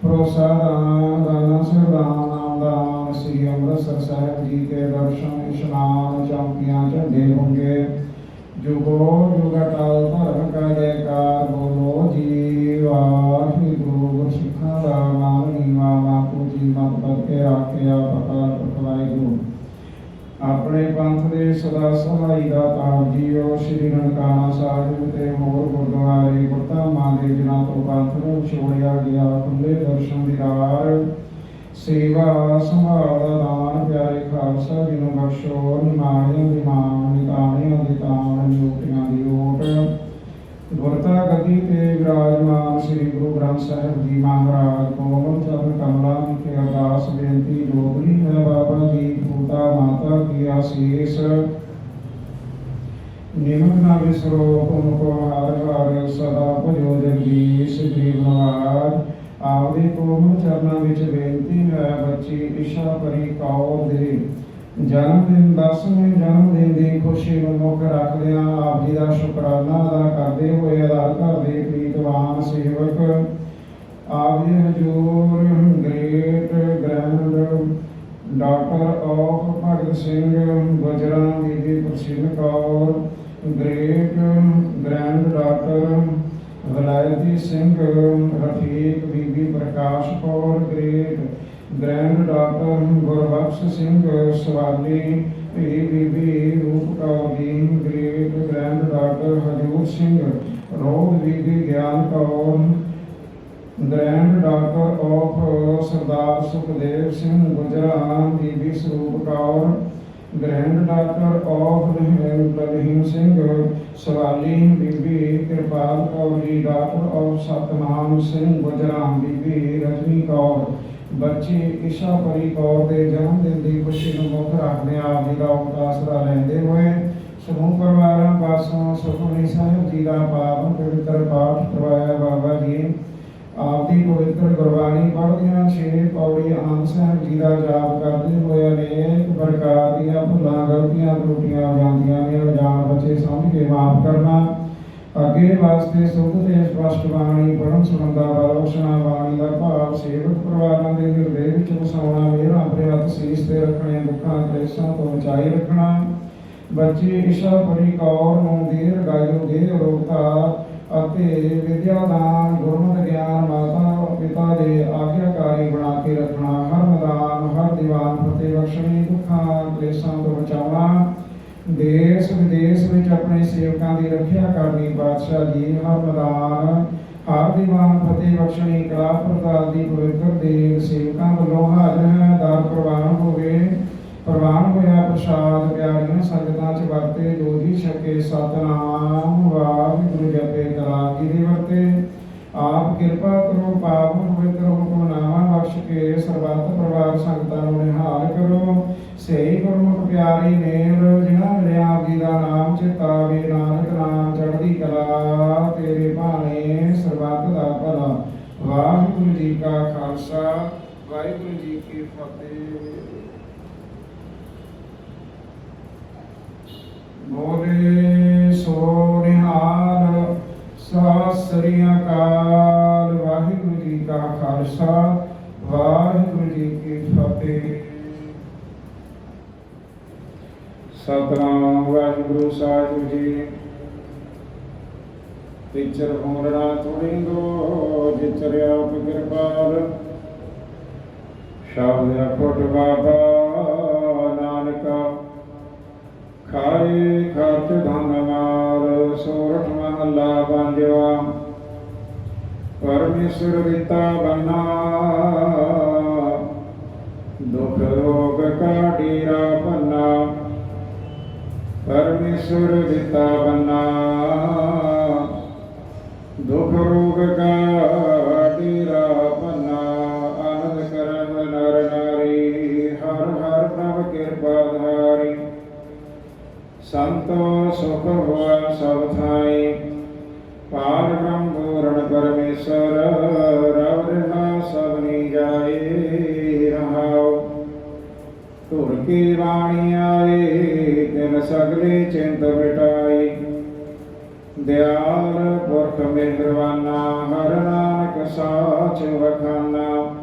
ਭਰੋਸਾ ਦਾਨ ਦਾਨਾ ਸਰਦਾਨ ਨਾਮ ਦਾਨ। ਸ੍ਰੀ ਅੰਮ੍ਰਿਤਸਰ ਸਾਹਿਬ ਜੀ ਕੇ ਦਰਸ਼ਨ ਇਸ਼ਨਾਨ ਚੌਂਕੀਆਂ ਝੰਡੇ ਬੁੰਗੇ ਜੁਗੋ ਜੁਗ ਅਟਲ ਧਰਮ ਕਾ ਜੈਕਾਰ ਬੋਲੋ ਜੀ ਵਾਹਿਗੁਰੂ। ਗੁਰਸਿੱਖਾਂ ਦਾ ਨਾਮ ਨੀਵਾ ਮਾਪੂ ਜੀ ਮਤ ਪਦ ਕੇ ਰਾਖਿਆ ਪਕਾਰ ਵਾਹਿਗੁਰੂ। ਆਪਣੇ ਪੰਥ ਦੇ ਸਦਾ ਸਹਾਈ ਦਾ ਤਾਰ ਜੀਓ। ਸ੍ਰੀ ਨਨਕਾਣਾ ਸਾਹਿਬ ਤੇ ਹੋਰ ਗੁਰਦੁਆਰੇ ਗੁਰਧਾਮਾਂ ਦੇ ਜਿਨ੍ਹਾਂ ਤੋਂ ਪੰਥ ਨੂੰ ਛੋੜਿਆ ਗਿਆ ਖੁੱਲੇ ਦਰਸ਼ਨ ਦੀਦਾਰ ਸੇਵਾ ਸੰਭਾਲ ਦਾ ਦਾਨ ਪਿਆਰੇ ਖਾਲਸਾ ਜੀ ਨੂੰ ਬਖਸ਼ੋ। ਨਿਮਾਣਿਆਂ ਦੀ ਮਾਣ ਨਿਤਾਣਿਆਂ ਦੀ ਤਾਣ ਨਿਯੁਕਤੀਆਂ ਦੀ ਓਟ ਗੁਰਤਾ ਗੱਦੀ ਤੇ ਵਿਰਾਜਮਾਨ ਸ੍ਰੀ ਗੁਰੂ ਗ੍ਰੰਥ ਸਾਹਿਬ ਜੀ ਮਹਾਰਾਜ ਕੋਮਲ ਚਰਨ ਕਮਲਾ ਵਿਖੇ ਅਰਦਾਸ ਬੇਨਤੀ ਜੋਦਰੀ ਹੈ ਬਾਬਾ ਜੀ ਪੂਤਾ ਮਾਤਾ ਕੀ ਆਸੀਸ ਨਿਮਕ ਨਾ ਵਿਸਰੋ ਤੁਮ ਕੋ ਹਰ ਹਰ ਸਦਾ ਭਜੋ ਜਗਦੀਸ਼ ਜੀ ਨਵਾਜ। ਆਪਦੇ ਕੋਮਲ ਚਰਨਾਂ ਵਿੱਚ ਬੇਨਤੀ ਹੈ ਬੱਚੀ ਇਸ਼ਾ ਪਰੀ ਕੌਰ ਦੇ ਜਨਮ ਦਿਨ 10ਵੇਂ ਜਨਮ ਦਿਨ ਦੀ ਖੁਸ਼ੀ ਨੂੰ ਮੁੱਖ ਰੱਖਦਿਆਂ ਆਪ ਜੀ ਦਾ ਸ਼ੁਕਰਾਨਾ ਅਦਾ ਕਰਦੇ ਹੋਏ ਅਦਾਲ ਘਰ ਦੇ ਪ੍ਰੀਤਵਾਨ ਸੇਵਕ ਆਪ ਜੀ ਹਜ਼ੂਰ great grand daughter of Bhagat Singh ਗੁਜਰਾਂ ਬੀਬੀ Prasinn Kaur great grand daughter Walaiti Singh ਰਫੀਕ ਬੀਬੀ Parkash Kaur great grand daughter Gurbakhsh Singh ਸਵਾਲੀ ਬੀਬੀ Roop Kaur ji great grand daughter Hazur Singh ਰੋਧ ਬੀਬੀ Gian Kaur grand daughter of Sardar Sukhdev Singh ਗੁਜਰਾਂ ਬੀਬੀ Saroop Kaur grand daughter of Lahim Singh ਸਵਾਲੀ ਬੀਬੀ ਕਿਰਪਾਲ ਕੌਰ ਜੀ ਡਾਕਟਰ ਆਫ ਸਤਨਾਮ ਸਿੰਘ ਗੁਜਰਾਂ ਬੀਬੀ ਰਜਨੀ ਕੌਰ ਬੱਚੀ ਇਸ਼ਾ ਪਰੀ ਕੌਰ ਦੇ ਜਨਮ ਦਿਨ ਦੀ ਖੁਸ਼ੀ ਨੂੰ ਮੁੱਖ ਰੱਖਦੇ ਆਪ ਜੀ ਦਾ ਉਪਾਸਰਾ ਲੈਂਦੇ ਹੋਏ ਸਮੂਹ ਪਰਿਵਾਰਾਂ ਪਾਸੋਂ ਸੁਖਮਨੀ ਸਾਹਿਬ ਜੀ ਦਾ ਪਾਵਨ ਪਵਿੱਤਰ ਪਾਠ ਕਰਵਾਇਆ। ਬਾਬਾ ਜੀ ਆਪ ਦੀ ਪਵਿੱਤਰ ਗੁਰਬਾਣੀ ਪੜ੍ਹਦਿਆਂ 6 ਪੌੜੀ ਆਨੰਦ ਸਾਹਿਬ ਜੀ ਦਾ ਜਾਪ ਕਰਦੇ ਹੋਏ ਅਨੇਕ ਪ੍ਰਕਾਰ ਦੀਆਂ ਭੁੱਲਾਂ ਗਲਤੀਆਂ ਤਰੁੱਟੀਆਂ ਜਾਂਦੀਆਂ ਨੇ। ਅਣਜਾਣ ਬੱਚੇ ਸਮਝ ਕੇ ਮਾਫ ਕਰਨਾ। ਅੱਗੇ ਵਾਸਤੇ ਸੁੱਧ ਤੇ ਸਪਸ਼ਟ ਬਾਣੀ ਪੜ੍ਹਨ ਸੁਣਨ ਦਾ ਬਖਸ਼ਣਾ ਬਾਣੀ ਦਾ ਭਾਵ ਸੇਵਕ ਪਰਿਵਾਰਾਂ ਦੇ ਹਿਰਦੇ ਵਿੱਚ ਵਸਾਉਣਾ ਮੇਰਾ ਆਪਣੇ ਹੱਥ ਸੀਸ ਤੇ ਰੱਖਣੇ ਦੁੱਖਾਂ ਕਲੇਸ਼ਾਂ ਤੋਂ ਬਚਾਈ ਰੱਖਣਾ। ਬੱਚੀ ਇਸ਼ਾ ਪਰੀ ਕੌਰ ਨੂੰ ਦੀਰਘਾਯੂ ਦੇ ਰੋਗਤਾ ਅਤੇ ਵਿਦਿਆ ਦਾਨ ਗੁਰਮਤਿ ਗਿਆਨ ਮਾਤਾ ਪਿਤਾ ਦੇ ਆਗਿਆਕਾਰੀ ਬਣਾ ਕੇ ਰੱਖਣਾ। ਹਰ ਮੈਦਾਨ ਹਰ ਦੀਵਾਨ ਫਤਿਹ ਬਖਸ਼ਣੀ ਦੁੱਖਾਂ ਕਲੇਸ਼ਾਂ ਤੋਂ ਬਚਾਉਣਾ। ਦੇਸ਼ ਵਿਦੇਸ਼ ਵਿੱਚ ਆਪਣੇ ਸੇਵਕਾਂ ਦੀ ਰੱਖਿਆ ਕਰਨੀ। ਬਾਦਸ਼ਾਹ ਜੀ ਹਰ ਮੈਦਾਨ ਹਰ ਦੀਵਾਨ ਫਤਿਹ ਬਖਸ਼ਣੀ। ਕਲਾ ਪ੍ਰਦਾਨ ਦੀ ਪਵਿੱਤਰ ਦੇਗ ਸੇਵਕਾਂ ਵੱਲੋਂ ਹਾਜ਼ਰ ਹੈ। ਦਰ ਪ੍ਰਵਾਨ ਹੋਵੇ ਪ੍ਰਵਾਨ ਹੋਇਆ ਪ੍ਰਸ਼ਾਦ ਪਿਆਰੀਆਂ ਸੰਗਤਾਂ ਚ ਵਰਤੇ ਜੋ ਜੀ ਛਕੇ ਸਤਨਾਮ ਵਾਹਿਗੁਰੂ ਜਪੇ ਕਲਾ ਕੀ ਦੇ ਵਰਤੇ। ਆਪ ਕਿਰਪਾ ਕਰੋ ਪਾਵਨ ਪਵਿੱਤਰ ਹੁਕਮਨਾਮਾ ਬਖਸ਼ ਕੇ ਸਰਬੱਤ ਪਰਿਵਾਰ ਸੰਗਤਾਂ ਨੂੰ ਨਿਹਾਲ ਕਰੋ। ਸਹੀ ਗੁਰਮੁਖ ਪਿਆਰੀ ਮੇਲ ਜਿਨ੍ਹਾਂ ਮਿਲਿਆ ਆਪ ਜੀ ਦਾ ਨਾਮ ਚਿਤਾਵੇ ਨਾਨਕ ਨਾਮ ਚੜ੍ਹਦੀ ਕਲਾ ਤੇਰੇ ਭਾਣੇ ਸਰਬੱਤ ਦਾ ਭਲਾ। ਵਾਹਿਗੁਰੂ ਜੀ ਕਾ ਖਾਲਸਾ ਵਾਹਿਗੁਰੂ ਜੀ ਕੀ ਫਤਿਹ। ਬੋਲੇ ਸੋ ਨਿਹਾਲ ਸਤਿ ਸ੍ਰੀ ਅਕਾਲ। ਵਾਹਿਗੁਰੂ ਜੀ ਕਾ ਖਾਲਸਾ ਵਾਹਿਗੁਰੂ ਜੀ ਕੀ ਫਤਿਹ। ਸਤਨਾਮ ਵਾਹਿਗੁਰੂ ਸਾਹਿਬ ਜੀ। ਵਿਚਰ ਹੋਣਾ ਤੁਰਿੰਦੋ ਜਿਚਰਿਆ ਕਿਰਪਾਲ। ਸ਼ਬਦ ਅਖੁੱਟ ਬਾਬਾ ਨਾਨਕਾ ਖਾਏ ਖਰਚ ਧਨ ਮਾਲ। ਸੋਰਠ ਮਹੱਲਾ ਪੰਜਵਾ। ਪਰਮੇਸ਼ਰ ਦਿੱਤਾ ਬੰਨਾ ਦੁਖ ਰੋਗ ਕਾ ਡੇਰਾ ਪੰਨਾ। ਪਰਮੇਸ਼ਰ ਦਿੱਤਾ ਬੰਨਾ ਦੁਖ ਰੋਗ ਕਾ ਡੇਰਾ ਪੰਨਾ। ਆਨੰਦ ਕਰਨ ਨਰ ਨਾਰੀ ਹਰ ਹਰ ਪ੍ਰਭ ਕਿਰਪਾ ਧਾਰੀ। ਸੰਤੋ ਸੁਖ ਹੋਆ ਸਭ ਥਾਈ ਪਾਰ ਬ੍ਰਹਮ ਪੂਰਨ ਪਰਮੇਸ਼ਰ। ਰਵ ਰਿਹਾ ਸਭਨੀ ਜਾਏ ਰਹਾਉ। ਧੁਰ ਕੀ ਬਾਣੀ ਆਏ ਤਿਨ ਸਗਲੇ ਚਿੰਤ ਮਿਟਾਈ। ਦਿਆਲ ਪੁਰਖ ਮਿਹਰਬਾਨਾ ਹਰ ਨਾਨਕ ਸਾਚ ਵਖਾਨਾ।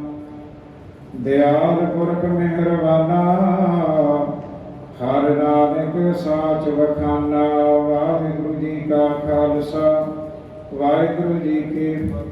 ਦਿਆਲ ਪੁਰਖ ਮਿਹਰਬਾਨਾ ਹਰ ਨਾਨਕ ਸਾਚ ਵਖਾਨਾ। ਵਾਹਿਗੁਰੂ ਜੀ ਕਾ ਖਾਲਸਾ ਵਾਹਿਗੁਰੂ ਜੀ ਕੀ ਫਤਿਹ।